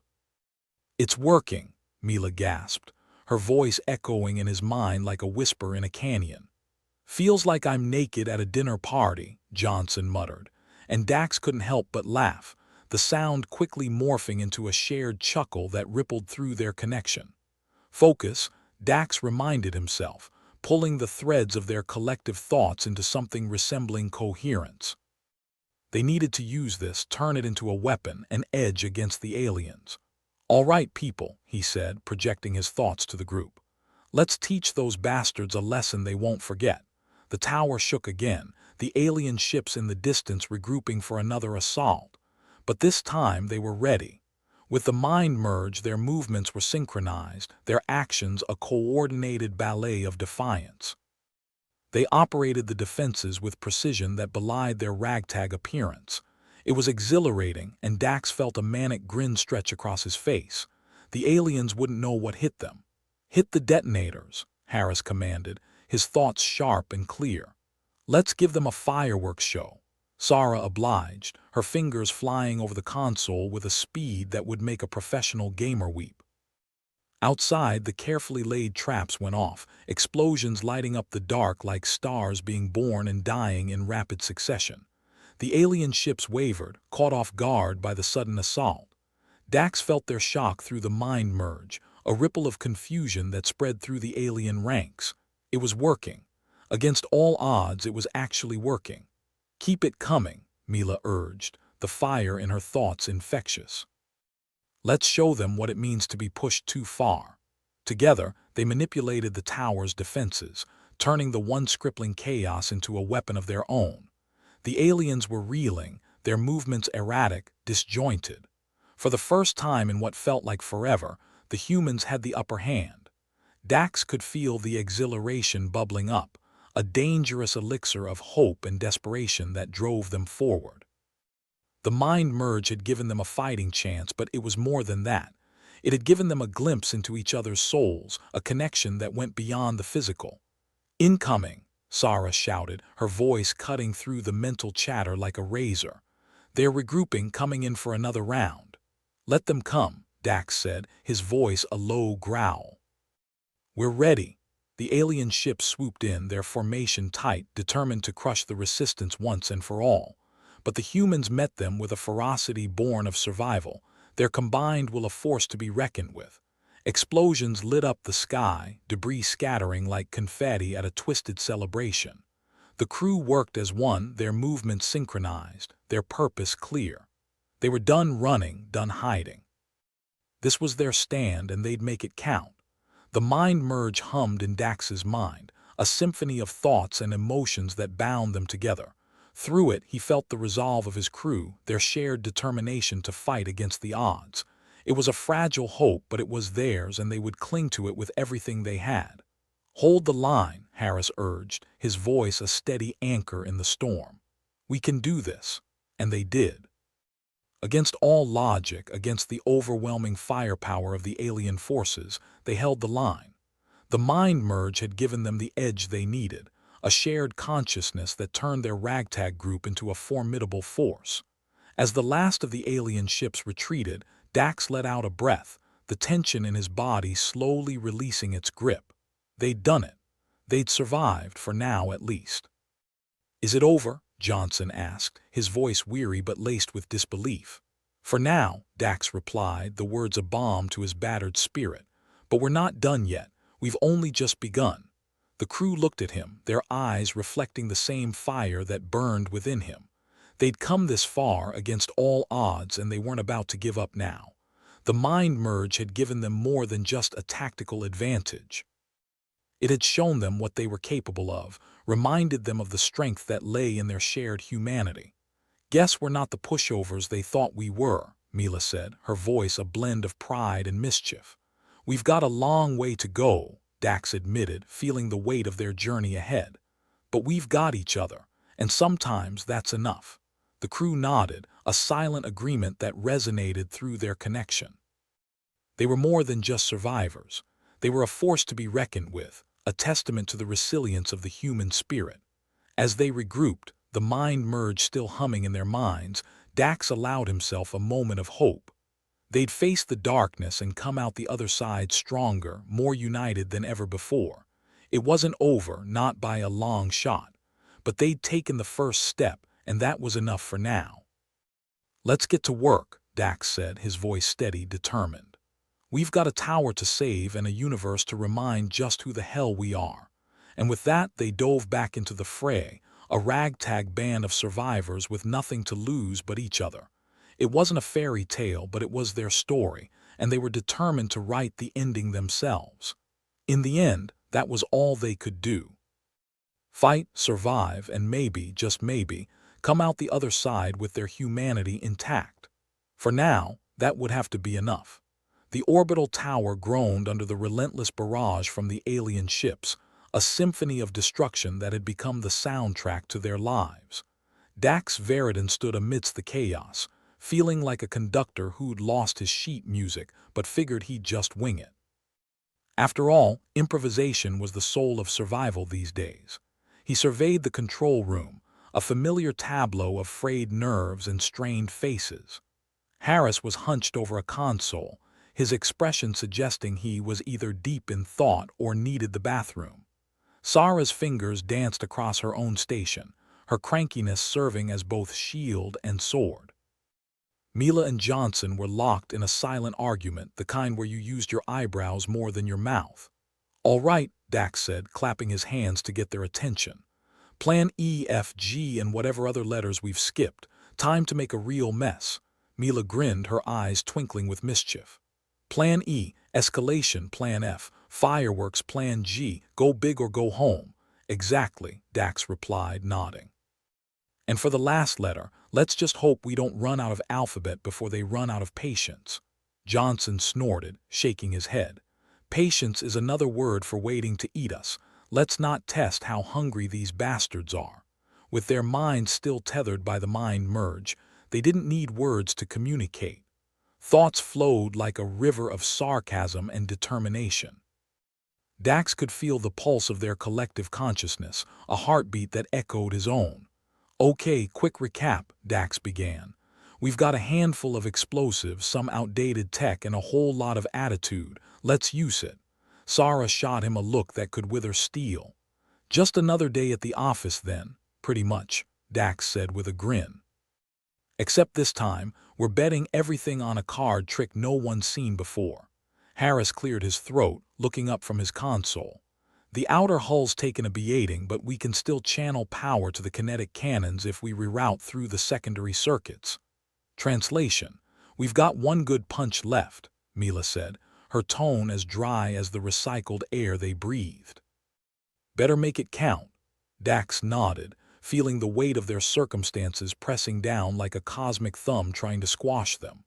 "It's working," Mila gasped, her voice echoing in his mind like a whisper in a canyon. "Feels like I'm naked at a dinner party," Johnson muttered, and Dax couldn't help but laugh, the sound quickly morphing into a shared chuckle that rippled through their connection. "Focus," Dax reminded himself, pulling the threads of their collective thoughts into something resembling coherence. They needed to use this, turn it into a weapon, an edge against the aliens. "All right, people," he said, projecting his thoughts to the group. "Let's teach those bastards a lesson they won't forget." The tower shook again, the alien ships in the distance regrouping for another assault. But this time they were ready. With the mind merge, their movements were synchronized, their actions a coordinated ballet of defiance. They operated the defenses with precision that belied their ragtag appearance. It was exhilarating, and Dax felt a manic grin stretch across his face. The aliens wouldn't know what hit them. "Hit the detonators," Harris commanded, his thoughts sharp and clear. "Let's give them a fireworks show." Sarah obliged, her fingers flying over the console with a speed that would make a professional gamer weep. Outside, the carefully laid traps went off, explosions lighting up the dark like stars being born and dying in rapid succession. The alien ships wavered, caught off guard by the sudden assault. Dax felt their shock through the mind merge, a ripple of confusion that spread through the alien ranks. It was working. Against all odds, it was actually working. "Keep it coming," Mila urged, the fire in her thoughts infectious. "Let's show them what it means to be pushed too far." Together, they manipulated the tower's defenses, turning the once crippling chaos into a weapon of their own. The aliens were reeling, their movements erratic, disjointed. For the first time in what felt like forever, the humans had the upper hand. Dax could feel the exhilaration bubbling up, a dangerous elixir of hope and desperation that drove them forward. The mind merge had given them a fighting chance, but it was more than that. It had given them a glimpse into each other's souls, a connection that went beyond the physical. "Incoming," Sarah shouted, her voice cutting through the mental chatter like a razor. "They're regrouping, coming in for another round." "Let them come," Dax said, his voice a low growl. "We're ready." The alien ships swooped in, their formation tight, determined to crush the resistance once and for all. But the humans met them with a ferocity born of survival, their combined will a force to be reckoned with. Explosions lit up the sky, debris scattering like confetti at a twisted celebration. The crew worked as one, their movements synchronized, their purpose clear. They were done running, done hiding. This was their stand, and they'd make it count. The mind merge hummed in Dax's mind, a symphony of thoughts and emotions that bound them together. Through it, he felt the resolve of his crew, their shared determination to fight against the odds. It was a fragile hope, but it was theirs, and they would cling to it with everything they had. "Hold the line," Harris urged, his voice a steady anchor in the storm. "We can do this." And they did. Against all logic, against the overwhelming firepower of the alien forces, they held the line. The mind merge had given them the edge they needed, a shared consciousness that turned their ragtag group into a formidable force. As the last of the alien ships retreated, Dax let out a breath, the tension in his body slowly releasing its grip. They'd done it. They'd survived, for now at least. "Is it over?" Johnson asked, his voice weary but laced with disbelief. "For now," Dax replied, the words a balm to his battered spirit. "But we're not done yet. We've only just begun." The crew looked at him, their eyes reflecting the same fire that burned within him. They'd come this far against all odds, and they weren't about to give up now. The mind merge had given them more than just a tactical advantage. It had shown them what they were capable of, reminded them of the strength that lay in their shared humanity. "Guess we're not the pushovers they thought we were," Mila said, her voice a blend of pride and mischief. "We've got a long way to go," Dax admitted, feeling the weight of their journey ahead. "But we've got each other, and sometimes that's enough." The crew nodded, a silent agreement that resonated through their connection. They were more than just survivors. They were a force to be reckoned with, a testament to the resilience of the human spirit. As they regrouped, the mind merge still humming in their minds, Dax allowed himself a moment of hope. They'd face the darkness and come out the other side stronger, more united than ever before. It wasn't over, not by a long shot. But they'd taken the first step, and that was enough for now. "Let's get to work," Dax said, his voice steady, determined. "We've got a tower to save and a universe to remind just who the hell we are." And with that, they dove back into the fray, a ragtag band of survivors with nothing to lose but each other. It wasn't a fairy tale, but it was their story, and they were determined to write the ending themselves. In the end, that was all they could do. Fight, survive, and maybe, just maybe, come out the other side with their humanity intact. For now, that would have to be enough. The orbital tower groaned under the relentless barrage from the alien ships, a symphony of destruction that had become the soundtrack to their lives. Dax Veridon stood amidst the chaos, feeling like a conductor who'd lost his sheet music but figured he'd just wing it. After all, improvisation was the soul of survival these days. He surveyed the control room, a familiar tableau of frayed nerves and strained faces. Harris was hunched over a console, his expression suggesting he was either deep in thought or needed the bathroom. Sarah's fingers danced across her own station, her crankiness serving as both shield and sword. Mila and Johnson were locked in a silent argument, the kind where you used your eyebrows more than your mouth. "All right," Dax said, clapping his hands to get their attention. "Plan E, F, G, and whatever other letters we've skipped. Time to make a real mess." Mila grinned, her eyes twinkling with mischief. "Plan E, escalation. Plan F, fireworks. Plan G, go big or go home." "Exactly," Dax replied, nodding. "And for the last letter, let's just hope we don't run out of alphabet before they run out of patience." Johnson snorted, shaking his head. "Patience is another word for waiting to eat us. Let's not test how hungry these bastards are." With their minds still tethered by the mind merge, they didn't need words to communicate. Thoughts flowed like a river of sarcasm and determination. Dax could feel the pulse of their collective consciousness, a heartbeat that echoed his own. "Okay, quick recap," Dax began. "We've got a handful of explosives, some outdated tech, and a whole lot of attitude. Let's use it." Sarah shot him a look that could wither steel. "Just another day at the office then, pretty much," Dax said with a grin. "Except this time, we're betting everything on a card trick no one's seen before." Harris cleared his throat, looking up from his console. "The outer hull's taken a beating, but we can still channel power to the kinetic cannons if we reroute through the secondary circuits." Translation: "We've got one good punch left," Mila said, her tone as dry as the recycled air they breathed. "Better make it count." Dax nodded, feeling the weight of their circumstances pressing down like a cosmic thumb trying to squash them.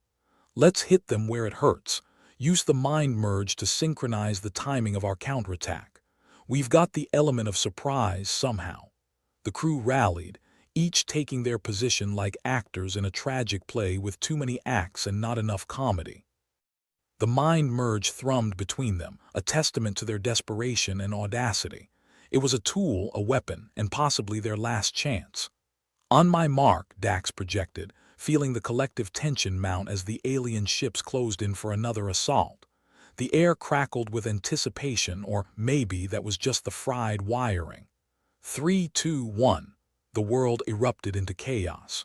"Let's hit them where it hurts. Use the mind merge to synchronize the timing of our counterattack. We've got the element of surprise somehow." The crew rallied, each taking their position like actors in a tragic play with too many acts and not enough comedy. The mind merge thrummed between them, a testament to their desperation and audacity. It was a tool, a weapon, and possibly their last chance. "On my mark," Dax projected, feeling the collective tension mount as the alien ships closed in for another assault. The air crackled with anticipation, or maybe that was just the fried wiring. 3, 2, 1. The world erupted into chaos.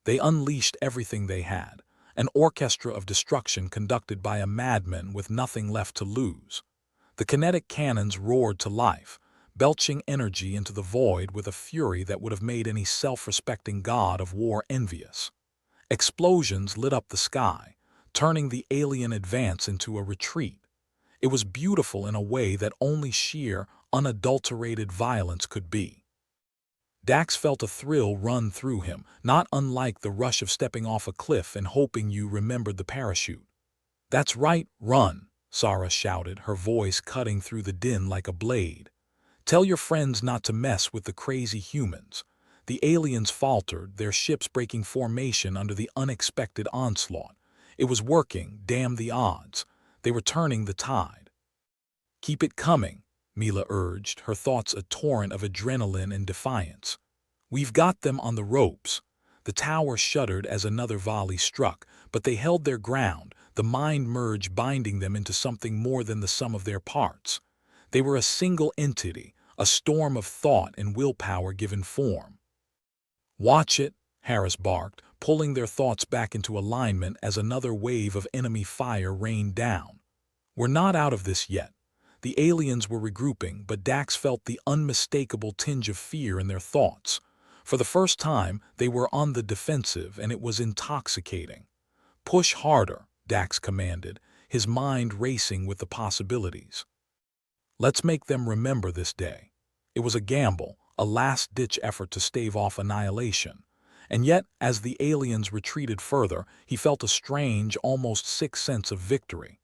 They unleashed everything they had, an orchestra of destruction conducted by a madman with nothing left to lose. The kinetic cannons roared to life, belching energy into the void with a fury that would have made any self-respecting god of war envious. Explosions lit up the sky, turning the alien advance into a retreat. It was beautiful in a way that only sheer, unadulterated violence could be. Dax felt a thrill run through him, not unlike the rush of stepping off a cliff and hoping you remembered the parachute. "That's right, run," Sarah shouted, her voice cutting through the din like a blade. "Tell your friends not to mess with the crazy humans." The aliens faltered, their ships breaking formation under the unexpected onslaught. It was working, damn the odds. They were turning the tide. "Keep it coming," Mila urged, her thoughts a torrent of adrenaline and defiance. "We've got them on the ropes." The tower shuddered as another volley struck, but they held their ground, the mind merge binding them into something more than the sum of their parts. They were a single entity, a storm of thought and willpower given form. "Watch it," Harris barked, pulling their thoughts back into alignment as another wave of enemy fire rained down. "We're not out of this yet." The aliens were regrouping, but Dax felt the unmistakable tinge of fear in their thoughts. For the first time, they were on the defensive, and it was intoxicating. "Push harder," Dax commanded, his mind racing with the possibilities. "Let's make them remember this day." It was a gamble, a last-ditch effort to stave off annihilation. And yet, as the aliens retreated further, he felt a strange, almost sick sense of victory.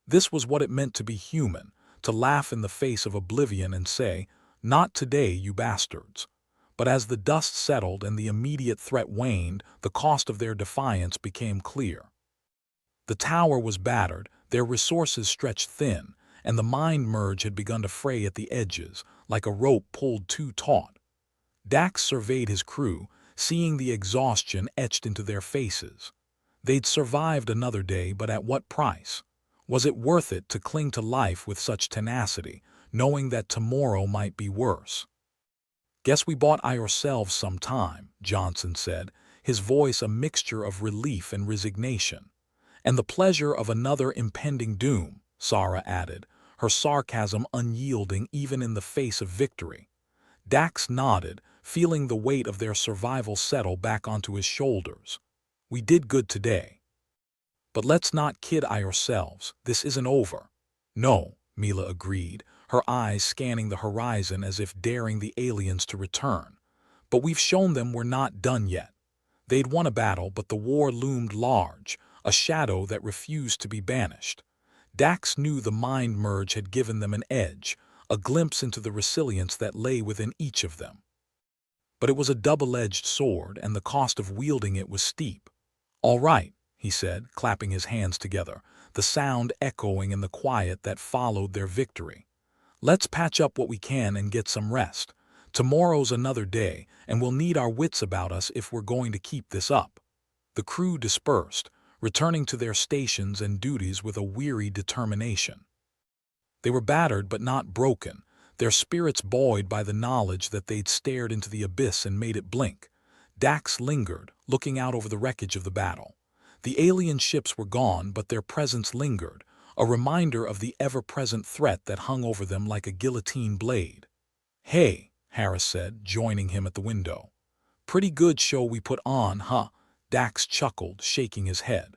This was what it meant to be human, to laugh in the face of oblivion and say, "Not today, you bastards." But as the dust settled and the immediate threat waned, the cost of their defiance became clear. The tower was battered, their resources stretched thin, and the mind merge had begun to fray at the edges, like a rope pulled too taut. Dax surveyed his crew, seeing the exhaustion etched into their faces. They'd survived another day, but at what price? Was it worth it to cling to life with such tenacity, knowing that tomorrow might be worse? "Guess we bought ourselves some time," Johnson said, his voice a mixture of relief and resignation. "And the pleasure of another impending doom," Sarah added, her sarcasm unyielding even in the face of victory. Dax nodded, feeling the weight of their survival settle back onto his shoulders. "We did good today. But let's not kid ourselves, this isn't over." "No," Mila agreed, her eyes scanning the horizon as if daring the aliens to return. "But we've shown them we're not done yet." They'd won a battle, but the war loomed large, a shadow that refused to be banished. Dax knew the mind merge had given them an edge, a glimpse into the resilience that lay within each of them. But it was a double-edged sword, and the cost of wielding it was steep. "All right," he said, clapping his hands together, the sound echoing in the quiet that followed their victory. "Let's patch up what we can and get some rest. Tomorrow's another day, and we'll need our wits about us if we're going to keep this up." The crew dispersed, returning to their stations and duties with a weary determination. They were battered but not broken, their spirits buoyed by the knowledge that they'd stared into the abyss and made it blink. Dax lingered, looking out over the wreckage of the battle. The alien ships were gone, but their presence lingered, a reminder of the ever-present threat that hung over them like a guillotine blade. "Hey," Harris said, joining him at the window. "Pretty good show we put on, huh?" Dax chuckled, shaking his head.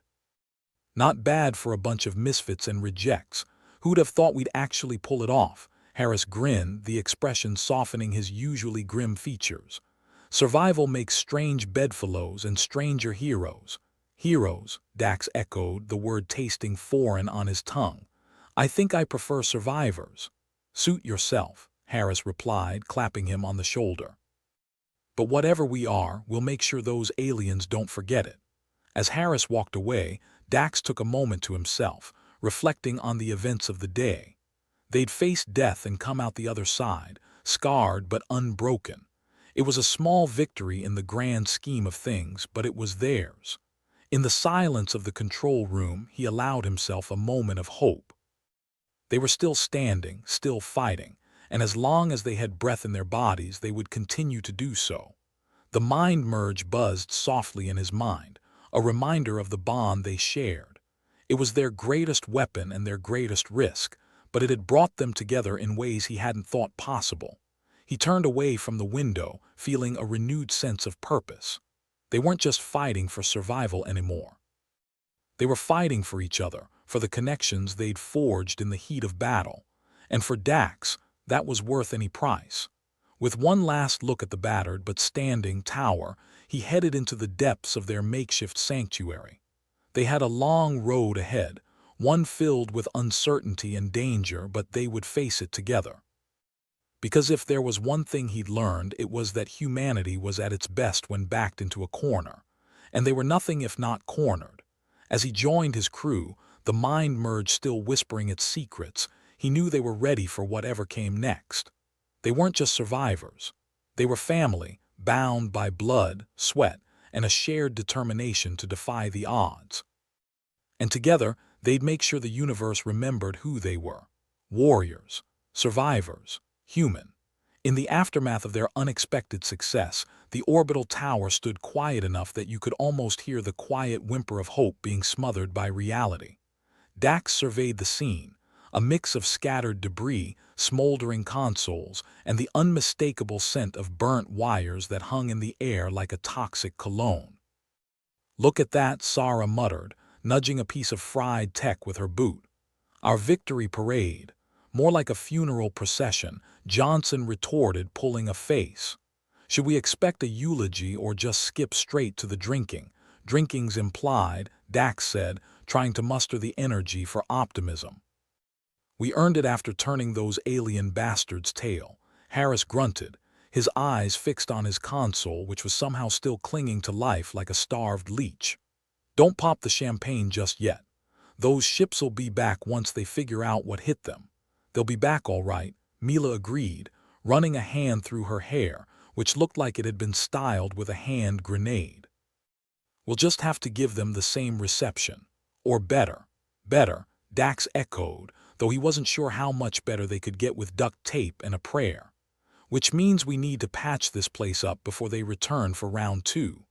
Not bad for a bunch of misfits and rejects. Who'd have thought we'd actually pull it off? Harris grinned, the expression softening his usually grim features. Survival makes strange bedfellows and stranger heroes. Heroes, Dax echoed, the word tasting foreign on his tongue. I think I prefer survivors. Suit yourself, Harris replied, clapping him on the shoulder. But whatever we are, we'll make sure those aliens don't forget it. As Harris walked away, Dax took a moment to himself, reflecting on the events of the day. They'd faced death and come out the other side, scarred but unbroken. It was a small victory in the grand scheme of things, but it was theirs. In the silence of the control room, he allowed himself a moment of hope. They were still standing, still fighting, and as long as they had breath in their bodies, they would continue to do so. The mind merge buzzed softly in his mind, a reminder of the bond they shared. It was their greatest weapon and their greatest risk, but it had brought them together in ways he hadn't thought possible. He turned away from the window, feeling a renewed sense of purpose. They weren't just fighting for survival anymore. They were fighting for each other, for the connections they'd forged in the heat of battle. And for Dax, that was worth any price. With one last look at the battered but standing tower, he headed into the depths of their makeshift sanctuary. They had a long road ahead, one filled with uncertainty and danger, but they would face it together. Because if there was one thing he'd learned, it was that humanity was at its best when backed into a corner. And they were nothing if not cornered. As he joined his crew, the mind merge still whispering its secrets, he knew they were ready for whatever came next. They weren't just survivors. They were family, bound by blood, sweat, and a shared determination to defy the odds. And together, they'd make sure the universe remembered who they were. Warriors, survivors, human. In the aftermath of their unexpected success, the orbital tower stood quiet enough that you could almost hear the quiet whimper of hope being smothered by reality. Dax surveyed the scene, a mix of scattered debris, smoldering consoles, and the unmistakable scent of burnt wires that hung in the air like a toxic cologne. "Look at that," Sarah muttered, nudging a piece of fried tech with her boot. "Our victory parade. More like a funeral procession," Johnson retorted, pulling a face. "Should we expect a eulogy or just skip straight to the drinking?" "Drinking's implied," Dax said, trying to muster the energy for optimism. "We earned it after turning those alien bastards' tail," Harris grunted, his eyes fixed on his console, which was somehow still clinging to life like a starved leech. "Don't pop the champagne just yet. Those ships'll be back once they figure out what hit them." "They'll be back all right," Mila agreed, running a hand through her hair, which looked like it had been styled with a hand grenade. "We'll just have to give them the same reception. Or better." "Better," Dax echoed, though he wasn't sure how much better they could get with duct tape and a prayer. "Which means we need to patch this place up before they return for round 2.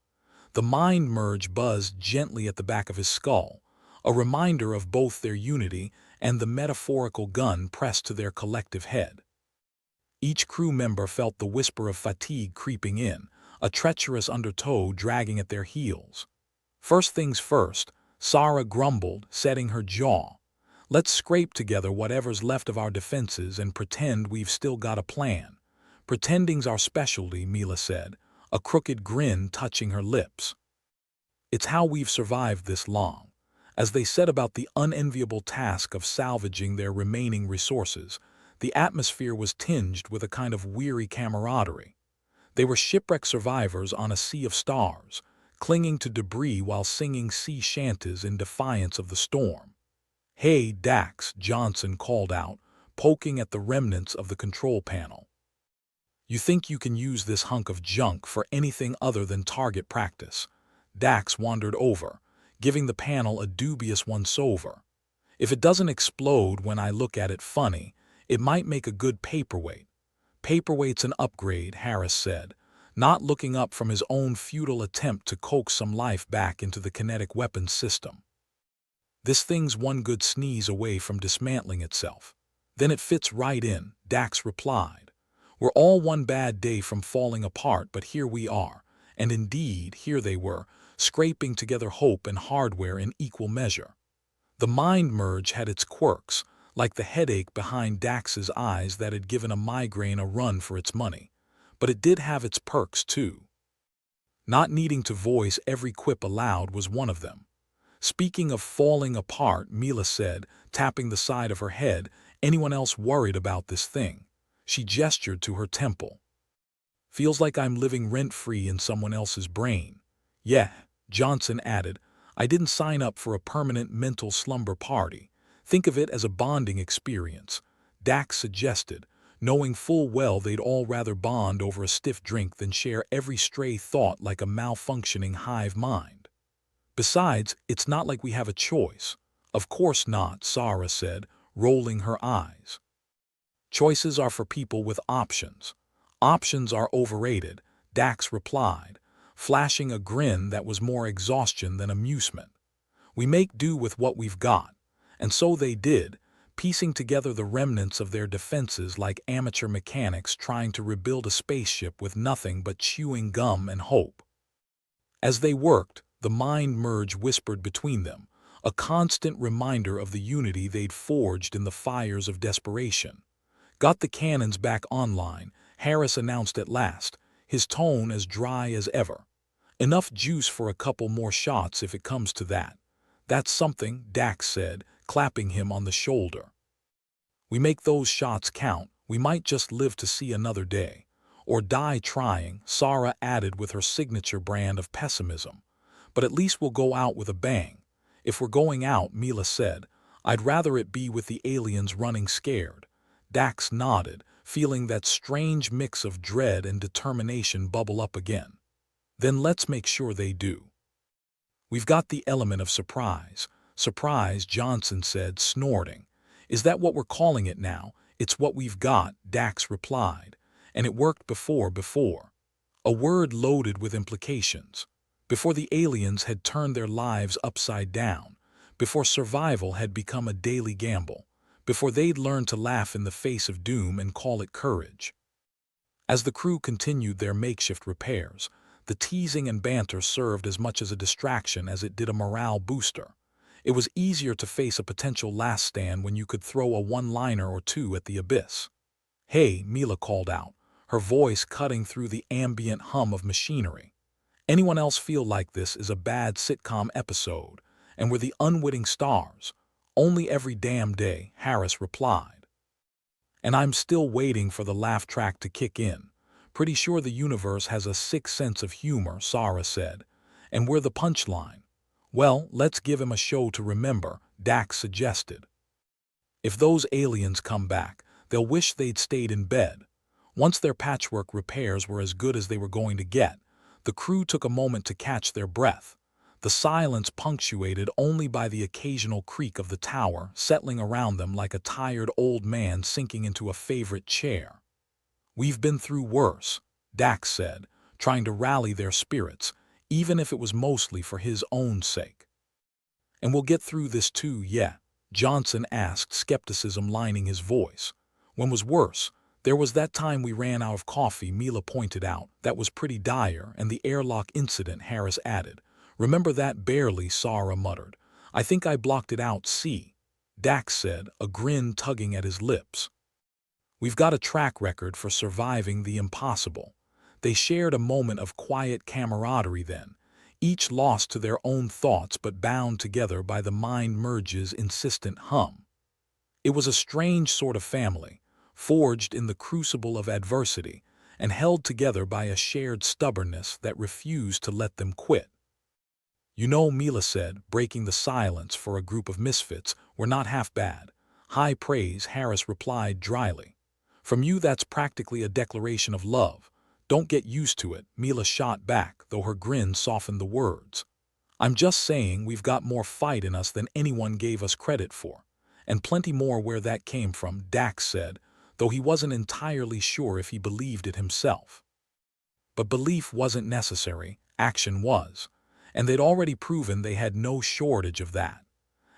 The mind merge buzzed gently at the back of his skull, a reminder of both their unity and the metaphorical gun pressed to their collective head. Each crew member felt the whisper of fatigue creeping in, a treacherous undertow dragging at their heels. "First things first," Sarah grumbled, setting her jaw. "Let's scrape together whatever's left of our defenses and pretend we've still got a plan." "Pretending's our specialty," Mila said, a crooked grin touching her lips. "It's how we've survived this long." As they set about the unenviable task of salvaging their remaining resources, the atmosphere was tinged with a kind of weary camaraderie. They were shipwreck survivors on a sea of stars, clinging to debris while singing sea chanties in defiance of the storm. "Hey, Dax," Johnson called out, poking at the remnants of the control panel. "You think you can use this hunk of junk for anything other than target practice?" Dax wandered over, giving the panel a dubious once-over. "If it doesn't explode when I look at it funny, it might make a good paperweight." "Paperweight's an upgrade," Harris said, not looking up from his own futile attempt to coax some life back into the kinetic weapons system. "This thing's one good sneeze away from dismantling itself. Then it fits right in," Dax replied. "We're all one bad day from falling apart, but here we are." And indeed, here they were, scraping together hope and hardware in equal measure. The mind merge had its quirks, like the headache behind Dax's eyes that had given a migraine a run for its money. But it did have its perks, too. Not needing to voice every quip aloud was one of them. Speaking of falling apart, Mila said, tapping the side of her head, anyone else worried about this thing? She gestured to her temple. Feels like I'm living rent-free in someone else's brain. Yeah, Johnson added, I didn't sign up for a permanent mental slumber party. Think of it as a bonding experience, Dax suggested, knowing full well they'd all rather bond over a stiff drink than share every stray thought like a malfunctioning hive mind. Besides, it's not like we have a choice. Of course not, Sarah said, rolling her eyes. Choices are for people with options. Options are overrated, Dax replied, flashing a grin that was more exhaustion than amusement. We make do with what we've got. And so they did, piecing together the remnants of their defenses like amateur mechanics trying to rebuild a spaceship with nothing but chewing gum and hope. As they worked, the mind merge whispered between them, a constant reminder of the unity they'd forged in the fires of desperation. Got the cannons back online, Harris announced at last, his tone as dry as ever. Enough juice for a couple more shots if it comes to that. That's something, Dax said, clapping him on the shoulder. We make those shots count, we might just live to see another day. Or die trying, Sarah added with her signature brand of pessimism. But at least we'll go out with a bang. If we're going out, Mila said, I'd rather it be with the aliens running scared. Dax nodded, feeling that strange mix of dread and determination bubble up again. Then let's make sure they do. We've got the element of surprise. Surprise, Johnson said, snorting. Is that what we're calling it now? It's what we've got, Dax replied. And it worked before. A word loaded with implications. Before the aliens had turned their lives upside down. Before survival had become a daily gamble. Before they'd learned to laugh in the face of doom and call it courage. As the crew continued their makeshift repairs, the teasing and banter served as much as a distraction as it did a morale booster. It was easier to face a potential last stand when you could throw a one-liner or two at the abyss. Hey, Mila called out, her voice cutting through the ambient hum of machinery. Anyone else feel like this is a bad sitcom episode, and we're the unwitting stars? Only every damn day, Harris replied. And I'm still waiting for the laugh track to kick in. Pretty sure the universe has a sick sense of humor, Sarah said. And we're the punchline. Well, let's give him a show to remember, Dax suggested. If those aliens come back, they'll wish they'd stayed in bed. Once their patchwork repairs were as good as they were going to get, the crew took a moment to catch their breath. The silence punctuated only by the occasional creak of the tower settling around them like a tired old man sinking into a favorite chair. We've been through worse, Dax said, trying to rally their spirits, even if it was mostly for his own sake. And we'll get through this too, yeah, Johnson asked, skepticism lining his voice. When was worse? There was that time we ran out of coffee, Mila pointed out. That was pretty dire, and the airlock incident, Harris added. Remember that? Barely, Sarah muttered. I think I blocked it out, see, Dax said, a grin tugging at his lips. We've got a track record for surviving the impossible. They shared a moment of quiet camaraderie then, each lost to their own thoughts but bound together by the mind merge's insistent hum. It was a strange sort of family, forged in the crucible of adversity and held together by a shared stubbornness that refused to let them quit. You know, Mila said, breaking the silence for a group of misfits, we're not half bad. High praise, Harris replied dryly. From you that's practically a declaration of love. Don't get used to it, Mila shot back, though her grin softened the words. I'm just saying we've got more fight in us than anyone gave us credit for. And plenty more where that came from, Dax said, though he wasn't entirely sure if he believed it himself. But belief wasn't necessary, action was. And they'd already proven they had no shortage of that.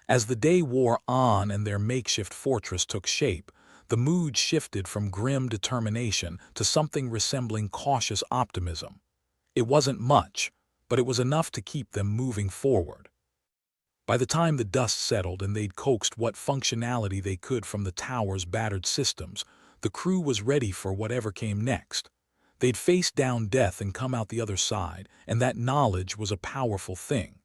As the day wore on and their makeshift fortress took shape, the mood shifted from grim determination to something resembling cautious optimism. It wasn't much, but it was enough to keep them moving forward. By the time the dust settled and they'd coaxed what functionality they could from the tower's battered systems, the crew was ready for whatever came next. They'd face down death and come out the other side, and that knowledge was a powerful thing.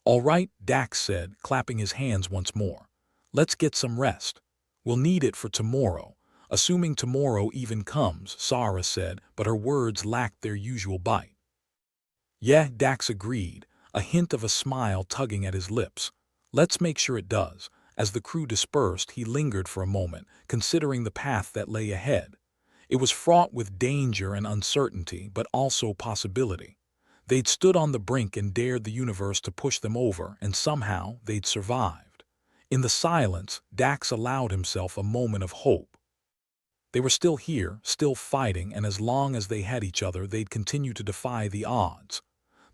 "All right," Dax said, clapping his hands once more. "Let's get some rest. We'll need it for tomorrow. Assuming tomorrow even comes," Sarah said, but her words lacked their usual bite. "Yeah," Dax agreed, a hint of a smile tugging at his lips. "Let's make sure it does." As the crew dispersed, he lingered for a moment, considering the path that lay ahead. It was fraught with danger and uncertainty, but also possibility. They'd stood on the brink and dared the universe to push them over, and somehow they'd survived. In the silence, Dax allowed himself a moment of hope. They were still here, still fighting, and as long as they had each other, they'd continue to defy the odds.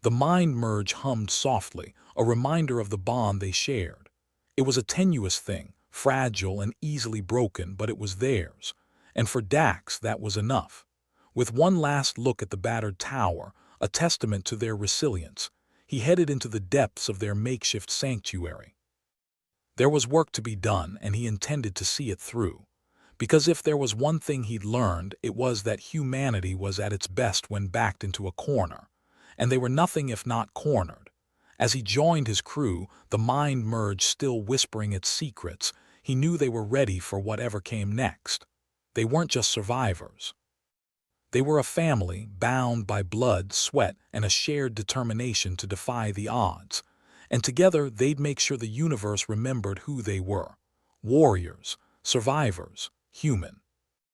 The mind merge hummed softly, a reminder of the bond they shared. It was a tenuous thing, fragile and easily broken, but it was theirs. And for Dax, that was enough. With one last look at the battered tower, a testament to their resilience, he headed into the depths of their makeshift sanctuary. There was work to be done, and he intended to see it through. Because if there was one thing he'd learned, it was that humanity was at its best when backed into a corner. And they were nothing if not cornered. As he joined his crew, the mind merge still whispering its secrets, he knew they were ready for whatever came next. They weren't just survivors. They were a family bound by blood, sweat, and a shared determination to defy the odds. And together they'd make sure the universe remembered who they were. Warriors, survivors, human.